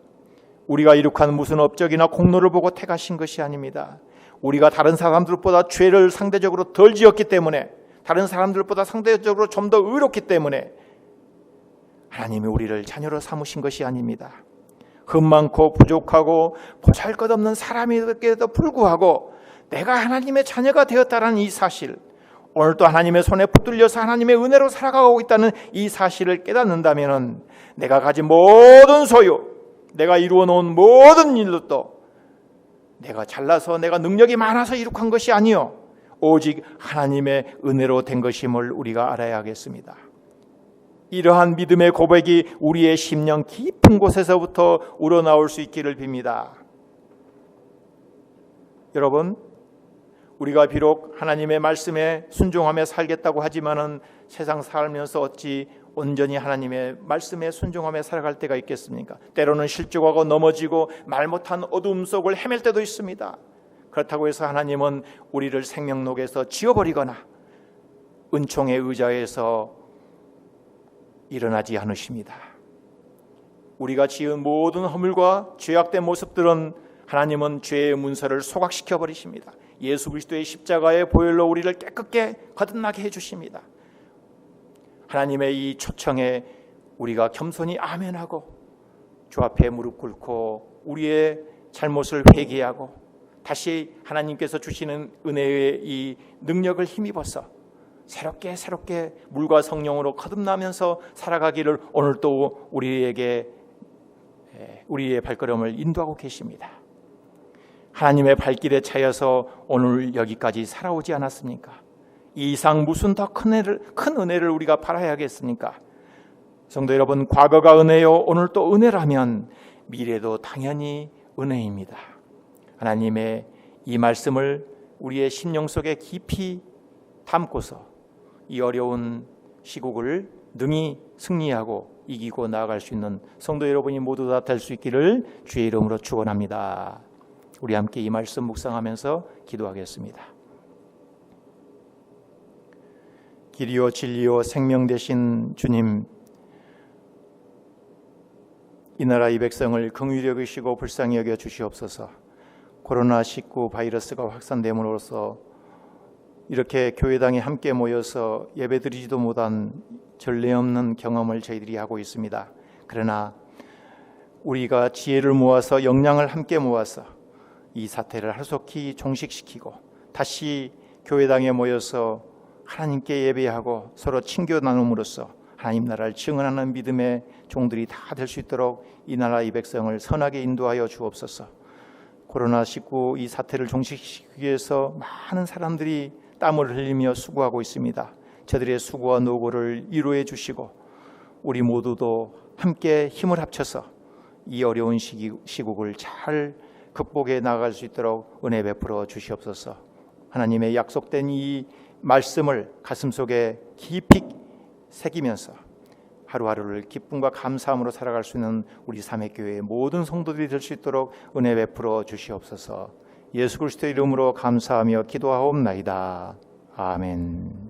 Speaker 3: 우리가 이룩한 무슨 업적이나 공로를 보고 택하신 것이 아닙니다. 우리가 다른 사람들보다 죄를 상대적으로 덜 지었기 때문에, 다른 사람들보다 상대적으로 좀 더 의롭기 때문에 하나님이 우리를 자녀로 삼으신 것이 아닙니다. 흠 많고 부족하고 보잘것없는 사람에게도 불구하고 내가 하나님의 자녀가 되었다는 이 사실, 오늘도 하나님의 손에 붙들려서 하나님의 은혜로 살아가고 있다는 이 사실을 깨닫는다면 내가 가진 모든 소유, 내가 이루어 놓은 모든 일도 내가 잘나서 내가 능력이 많아서 이룩한 것이 아니요, 오직 하나님의 은혜로 된 것임을 우리가 알아야 하겠습니다. 이러한 믿음의 고백이 우리의 심령 깊은 곳에서부터 우러나올 수 있기를 빕니다. 여러분, 우리가 비록 하나님의 말씀에 순종하며 살겠다고 하지만은 세상 살면서 어찌 온전히 하나님의 말씀에 순종하며 살아갈 때가 있겠습니까? 때로는 실족하고 넘어지고 말 못한 어두움 속을 헤맬 때도 있습니다. 그렇다고 해서 하나님은 우리를 생명록에서 지워버리거나 은총의 의자에서 일어나지 않으십니다. 우리가 지은 모든 허물과 죄악된 모습들은 하나님은 죄의 문서를 소각시켜 버리십니다. 예수 그리스도의 십자가의 보혈로 우리를 깨끗게 거듭나게 해주십니다. 하나님의 이 초청에 우리가 겸손히 아멘하고 주 앞에 무릎 꿇고 우리의 잘못을 회개하고 다시 하나님께서 주시는 은혜의 이 능력을 힘입어서 새롭게 물과 성령으로 거듭나면서 살아가기를 오늘 또 우리의 발걸음을 인도하고 계십니다. 하나님의 발길에 차여서 오늘 여기까지 살아오지 않았습니까? 이 이상 무슨 더 큰 은혜를 우리가 바라야겠습니까? 성도 여러분, 과거가 은혜요 오늘 또 은혜라면 미래도 당연히 은혜입니다. 하나님의 이 말씀을 우리의 심령 속에 깊이 담고서 이 어려운 시국을 능히 승리하고 이기고 나아갈 수 있는 성도 여러분이 모두 다 될 수 있기를 주의 이름으로 축원합니다. 우리 함께 이 말씀 묵상하면서 기도하겠습니다. 길이요 진리요 생명 되신 주님, 이 나라 이 백성을 긍휼히 여기시고 불쌍히 여겨 주시옵소서. 코로나19 바이러스가 확산됨으로써 이렇게 교회당에 함께 모여서 예배드리지도 못한 전례 없는 경험을 저희들이 하고 있습니다. 그러나 우리가 지혜를 모아서 역량을 함께 모아서 이 사태를 하루속히 종식시키고 다시 교회당에 모여서 하나님께 예배하고 서로 친교 나눔으로써 하나님 나라를 증언하는 믿음의 종들이 다 될 수 있도록 이 나라 이 백성을 선하게 인도하여 주옵소서. 코로나19 이 사태를 종식시키기 위해서 많은 사람들이 땀을 흘리며 수고하고 있습니다. 저들의 수고와 노고를 위로해 주시고 우리 모두도 함께 힘을 합쳐서 이 어려운 시국을 잘 극복해 나아갈 수 있도록 은혜 베풀어 주시옵소서. 하나님의 약속된 이 말씀을 가슴속에 깊이 새기면서 하루하루를 기쁨과 감사함으로 살아갈 수 있는 우리 삼회교회의 모든 성도들이 될 수 있도록 은혜 베풀어 주시옵소서. 예수 그리스도의 이름으로 감사하며 기도하옵나이다. 아멘.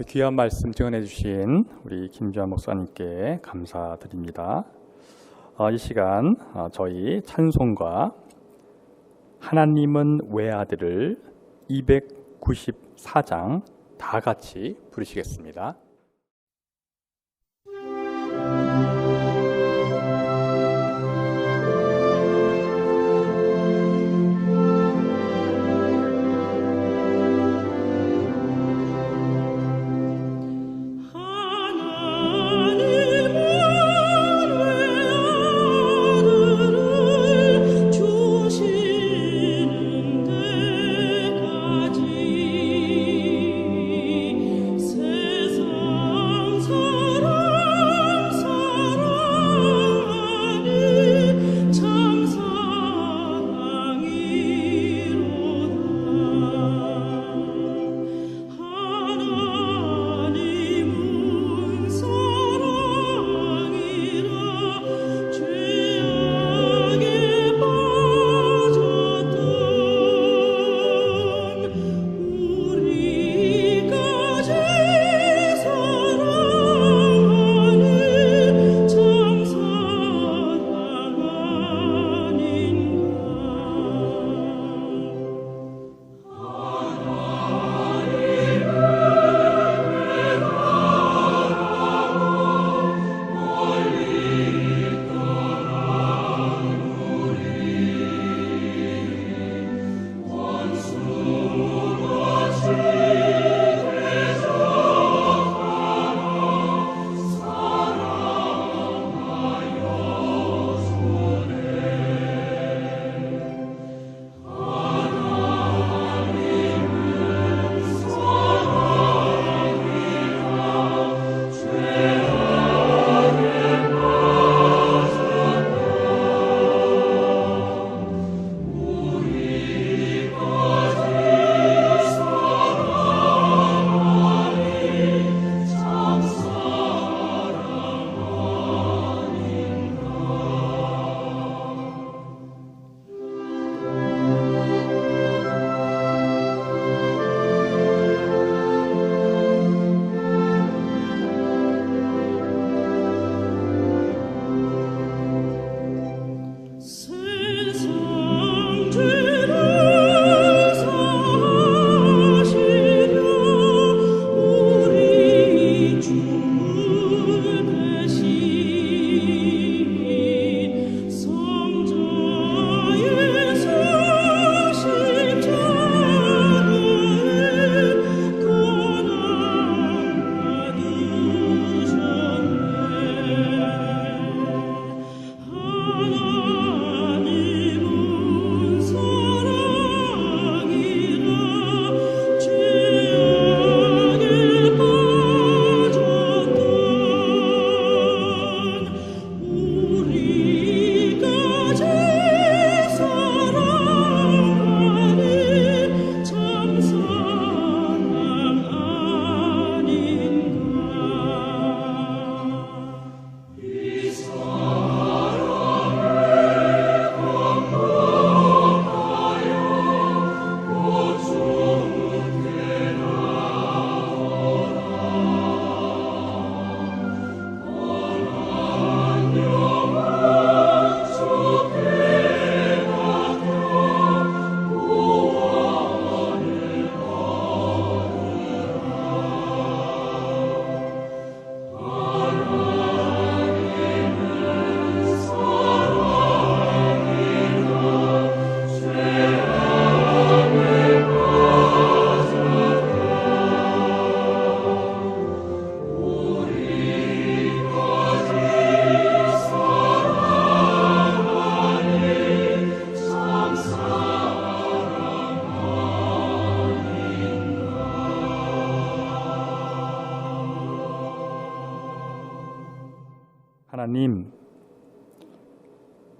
Speaker 1: 귀한 말씀 증언해 주신 우리 김주환 목사님께 감사드립니다. 이 시간 저희 찬송가 하나님은 외아들을 294장 다 같이 부르시겠습니다.
Speaker 4: 세상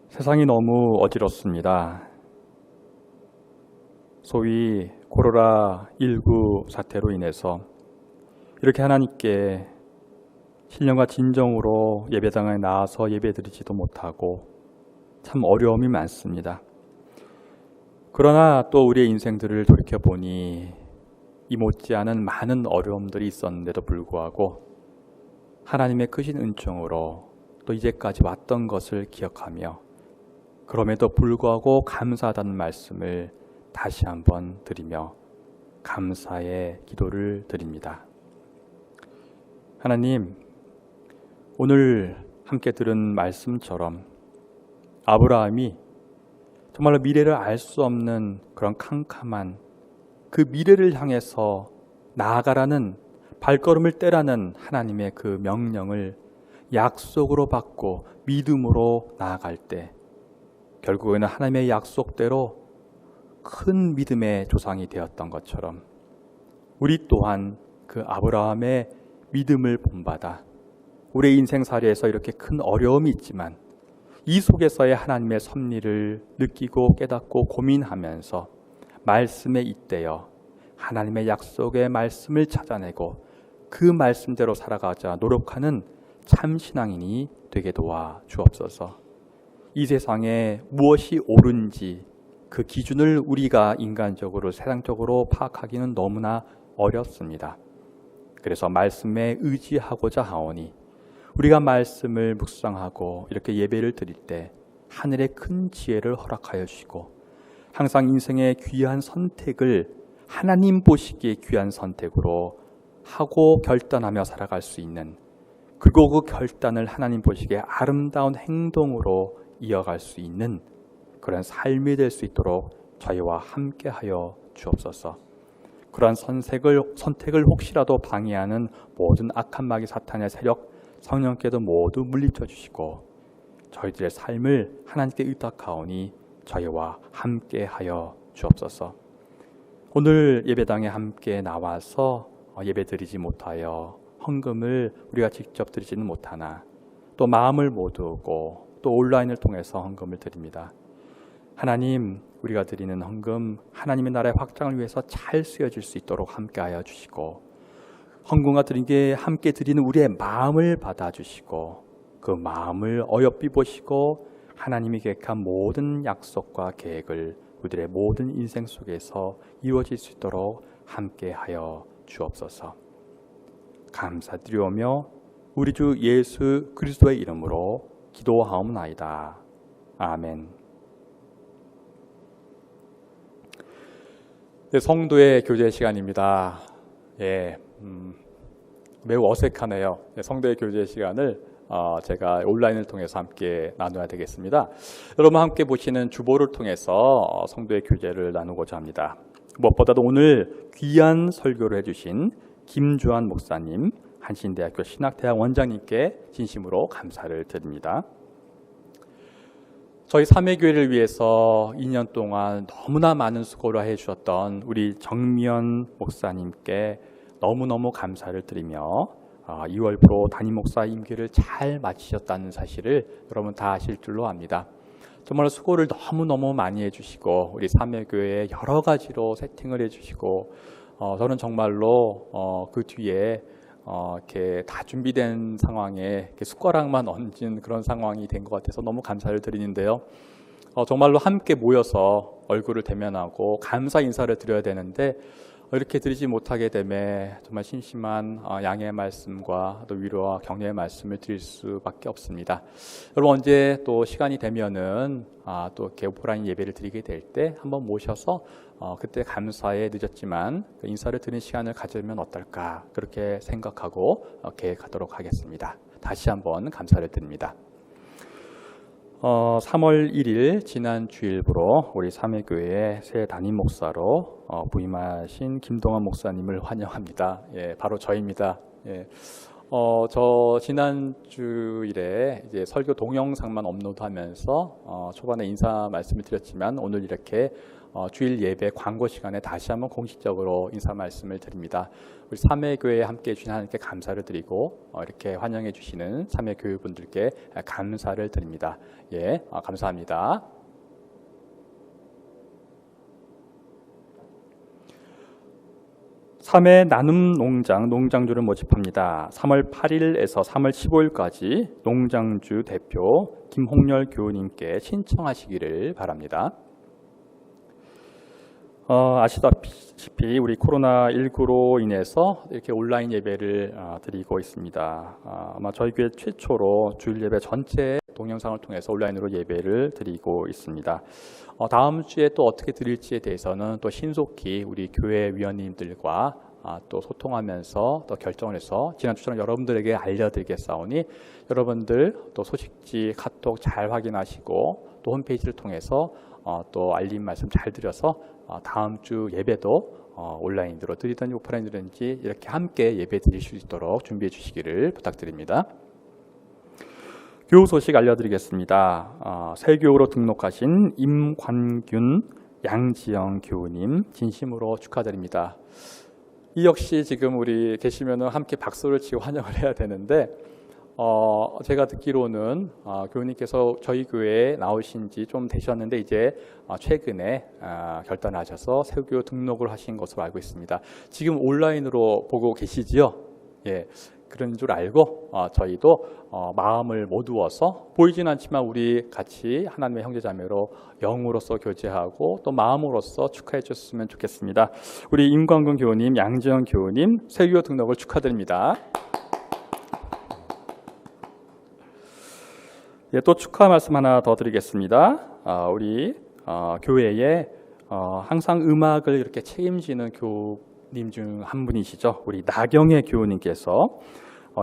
Speaker 1: 세상이 너무 어지럽습니다. 소위 코로나19 사태로 인해서 이렇게 하나님께 신령과 진정으로 예배당에 나와서 예배드리지도 못하고 참 어려움이 많습니다. 그러나 또 우리의 인생들을 돌이켜보니 이 못지않은 많은 어려움들이 있었는데도 불구하고 하나님의 크신 은총으로 또 이제까지 왔던 것을 기억하며 그럼에도 불구하고 감사하다는 말씀을 다시 한번 드리며 감사의 기도를 드립니다. 하나님, 오늘 함께 들은 말씀처럼 아브라함이 정말로 미래를 알 수 없는 그런 캄캄한 그 미래를 향해서 나아가라는 발걸음을 떼라는 하나님의 그 명령을 약속으로 받고 믿음으로 나아갈 때 결국에는 하나님의 약속대로 큰 믿음의 조상이 되었던 것처럼 우리 또한 그 아브라함의 믿음을 본받아 우리의 인생살이에서 이렇게 큰 어려움이 있지만 이 속에서의 하나님의 섭리를 느끼고 깨닫고 고민하면서 말씀에 잇대어 하나님의 약속의 말씀을 찾아내고 그 말씀대로 살아가자 노력하는 참신앙인이 되게 도와 주옵소서. 이 세상에 무엇이 옳은지 그 기준을 우리가 인간적으로 세상적으로 파악하기는 너무나 어렵습니다. 그래서 말씀에 의지하고자 하오니 우리가 말씀을 묵상하고 이렇게 예배를 드릴 때 하늘의 큰 지혜를 허락하여 주시고 항상 인생의 귀한 선택을 하나님 보시기에 귀한 선택으로 하고 결단하며 살아갈 수 있는, 그리고 그 결단을 하나님 보시기에 아름다운 행동으로 이어갈 수 있는 그런 삶이 될 수 있도록 저희와 함께하여 주옵소서. 그러한 선택을 혹시라도 방해하는 모든 악한 마귀 사탄의 세력 성령께도 모두 물리쳐 주시고 저희들의 삶을 하나님께 의탁하오니 저희와 함께하여 주옵소서. 오늘 예배당에 함께 나와서 예배드리지 못하여 헌금을 우리가 직접 드리지는 못하나 또 마음을 모으고 또 온라인을 통해서 헌금을 드립니다. 하나님, 우리가 드리는 헌금 하나님의 나라의 확장을 위해서 잘 쓰여질 수 있도록 함께하여 주시고 헌금과 드린 게 함께 드리는 우리의 마음을 받아주시고 그 마음을 어여삐 보시고 하나님이 계획한 모든 약속과 계획을 우리들의 모든 인생 속에서 이루어질 수 있도록 함께하여 주옵소서. 감사드리오며 우리 주 예수 그리스도의 이름으로 기도하옵나이다. 아멘. 네, 성도의 교제 시간입니다. 매우 어색하네요. 성도의 교제 시간을 제가 온라인을 통해서 함께 나눠야 되겠습니다. 여러분 함께 보시는 주보를 통해서 성도의 교제를 나누고자 합니다. 무엇보다도 오늘 귀한 설교를 해주신 김주환 목사님, 한신대학교 신학대학 원장님께 진심으로 감사를 드립니다. 저희 삼회교회를 위해서 2년 동안 너무나 많은 수고를 해주셨던 우리 정미연 목사님께 너무너무 감사를 드리며 2월부로 담임 목사 임기를 잘 마치셨다는 사실을 여러분 다 아실 줄로 압니다. 정말 수고를 너무너무 많이 해주시고 우리 삼회교회에 여러 가지로 세팅을 해주시고 저는 정말로 그 뒤에 이렇게 다 준비된 상황에 이렇게 숟가락만 얹은 그런 상황이 된 것 같아서 너무 감사를 드리는데요. 정말로 함께 모여서 얼굴을 대면하고 감사 인사를 드려야 되는데 이렇게 드리지 못하게 되매 정말 심심한 양해의 말씀과 또 위로와 격려의 말씀을 드릴 수밖에 없습니다. 여러분 언제 또 시간이 되면은 또 이렇게 오프라인 예배를 드리게 될 때 한번 모셔서 그때 감사에 늦었지만 인사를 드리는 시간을 가지면 어떨까 그렇게 생각하고 계획하도록 하겠습니다. 다시 한번 감사를 드립니다. 3월 1일 지난 주일부로 우리 삼회교회의 새 담임 목사로 부임하신 김동환 목사님을 환영합니다. 바로 저입니다. 저 지난 주일에 이제 설교 동영상만 업로드하면서 초반에 인사 말씀을 드렸지만 오늘 이렇게 주일 예배 광고 시간에 다시 한번 공식적으로 인사 말씀을 드립니다. 우리 삼회교회에 함께해 주신 하나님께 감사를 드리고 이렇게 환영해 주시는 삼회교회분들께 감사를 드립니다. 예, 감사합니다. 삼회 나눔 농장주를 모집합니다. 3월 8일에서 3월 15일까지 농장주 대표 김홍렬 교우님께 신청하시기를 바랍니다. 아시다시피 우리 코로나19로 인해서 이렇게 온라인 예배를 드리고 있습니다. 아마 저희 교회 최초로 주일 예배 전체 동영상을 통해서 온라인으로 예배를 드리고 있습니다. 다음 주에 또 어떻게 드릴지에 대해서는 또 신속히 우리 교회 위원님들과 또 소통하면서 또 결정을 해서 지난주처럼 여러분들에게 알려드리겠사오니 여러분들 또 소식지 카톡 잘 확인하시고 또 홈페이지를 통해서 또 알림 말씀 잘 드려서 다음 주 예배도 온라인으로 드리든지 오프라인이든지 이렇게 함께 예배 드릴 수 있도록 준비해 주시기를 부탁드립니다. 교우 소식 알려드리겠습니다. 새 교우로 등록하신 임관균, 양지영 교우님 진심으로 축하드립니다. 이 역시 지금 우리 계시면 함께 박수를 치고 환영을 해야 되는데 제가 듣기로는 교우님께서 저희 교회에 나오신 지 좀 되셨는데 이제 최근에 결단하셔서 새 교우 등록을 하신 것으로 알고 있습니다. 지금 온라인으로 보고 계시지요? 예. 그런 줄 알고 저희도 마음을 모두어서 보이진 않지만 우리 같이 하나님의 형제자매로 영으로서 교제하고 또 마음으로서 축하해 주셨으면 좋겠습니다. 우리 임광근 교우님, 양지영 교우님 새교우 등록을 축하드립니다. 예, 또 축하 말씀 하나 더 드리겠습니다. 우리 교회에 항상 음악을 이렇게 책임지는 교우님 중 한 분이시죠. 우리 나경애 교우님께서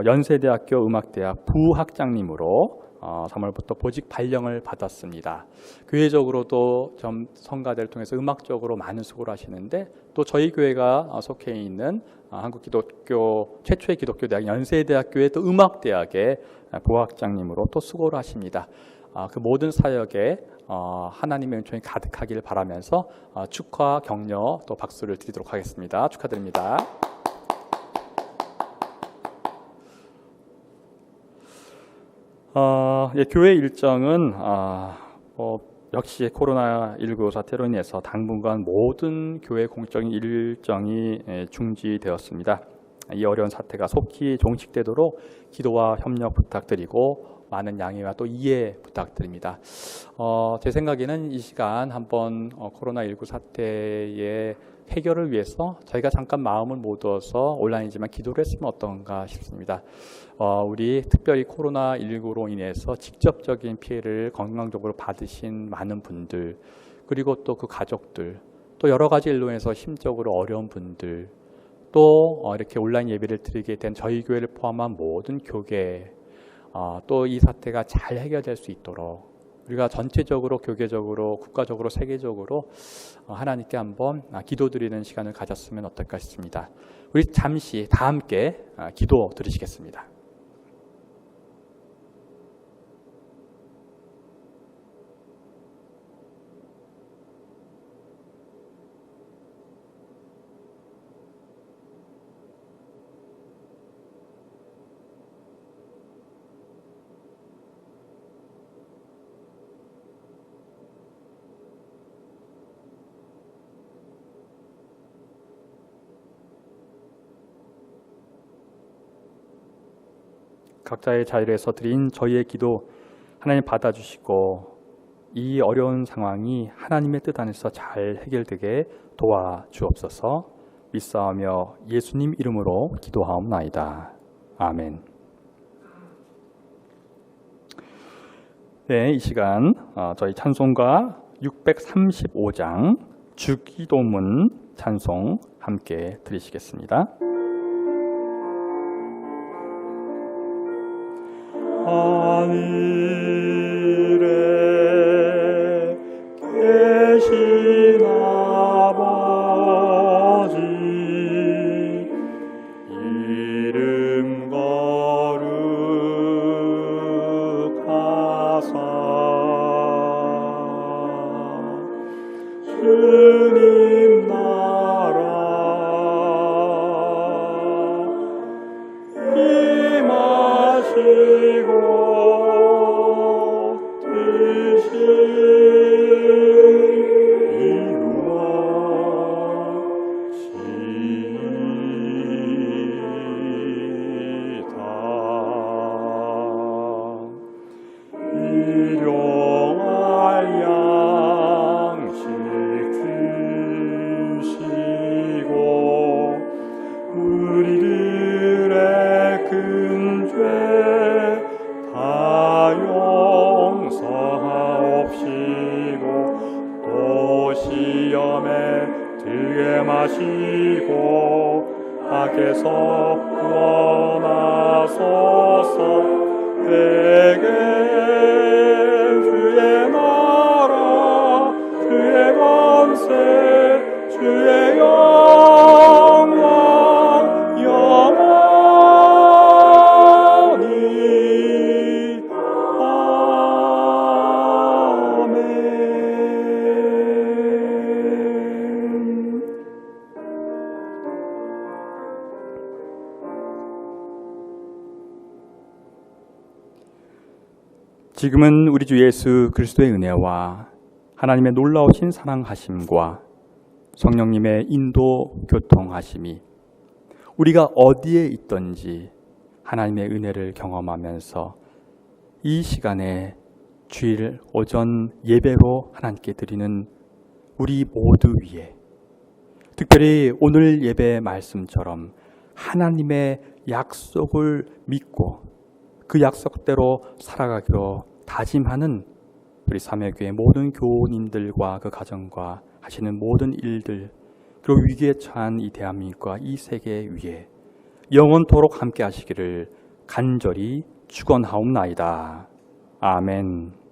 Speaker 1: 연세대학교 음악대학 부학장님으로 3월부터 보직 발령을 받았습니다. 교회적으로도 좀 성가대를 통해서 음악적으로 많은 수고를 하시는데 또 저희 교회가 속해 있는 한국기독교 최초의 기독교 대학 연세대학교의 또 음악대학의 부학장님으로 또 수고를 하십니다. 그 모든 사역에 하나님의 은총이 가득하기를 바라면서 축하, 격려 또 박수를 드리도록 하겠습니다. 축하드립니다. 교회 일정은 역시 코로나19 사태로 인해서 당분간 모든 교회 공적인 일정이 중지되었습니다. 이 어려운 사태가 속히 종식되도록 기도와 협력 부탁드리고 많은 양해와 또 이해 부탁드립니다. 제 생각에는 이 시간 한번 코로나19 사태의 해결을 위해서 저희가 잠깐 마음을 모두어서 온라인이지만 기도를 했으면 어떤가 싶습니다. 우리 특별히 코로나19로 인해서 직접적인 피해를 건강적으로 받으신 많은 분들, 그리고 또 그 가족들, 또 여러 가지 일로 인해서 심적으로 어려운 분들, 또 이렇게 온라인 예배를 드리게 된 저희 교회를 포함한 모든 교계, 또 이 사태가 잘 해결될 수 있도록 우리가 전체적으로 교계적으로 국가적으로 세계적으로 하나님께 한번 기도드리는 시간을 가졌으면 어떨까 싶습니다. 우리 잠시 다 함께 기도 드리시겠습니다. 각자의 자리에서 드린 저희의 기도 하나님 받아주시고 이 어려운 상황이 하나님의 뜻 안에서 잘 해결되게 도와주옵소서. 믿사오며 예수님 이름으로 기도하옵나이다. 아멘. 네, 이 시간 저희 찬송가 635장 주기도문 찬송 함께 드리시겠습니다. 하늘에 계신 아버지 이름 우리들의 큰 죄 다 용서하옵시고 또 시험에 들게 마시고 악에서 구원하소서. 내게 주의 나라 주의 권세 주의 영광 영원히 아멘. 지금은 우리 주 예수 그리스도의 은혜와 하나님의 놀라우신 사랑하심과 성령님의 인도 교통하심이 우리가 어디에 있든지 하나님의 은혜를 경험하면서 이 시간에 주일 오전 예배로 하나님께 드리는 우리 모두 위에, 특별히 오늘 예배 말씀처럼 하나님의 약속을 믿고 그 약속대로 살아가기로 다짐하는 우리 삼회교회 모든 교우님들과 그 가정과 하시는 모든 일들, 그리고 위기에 처한 이 대한민국과 이 세계 위에 영원토록 함께 하시기를 간절히 축원하옵나이다. 아멘.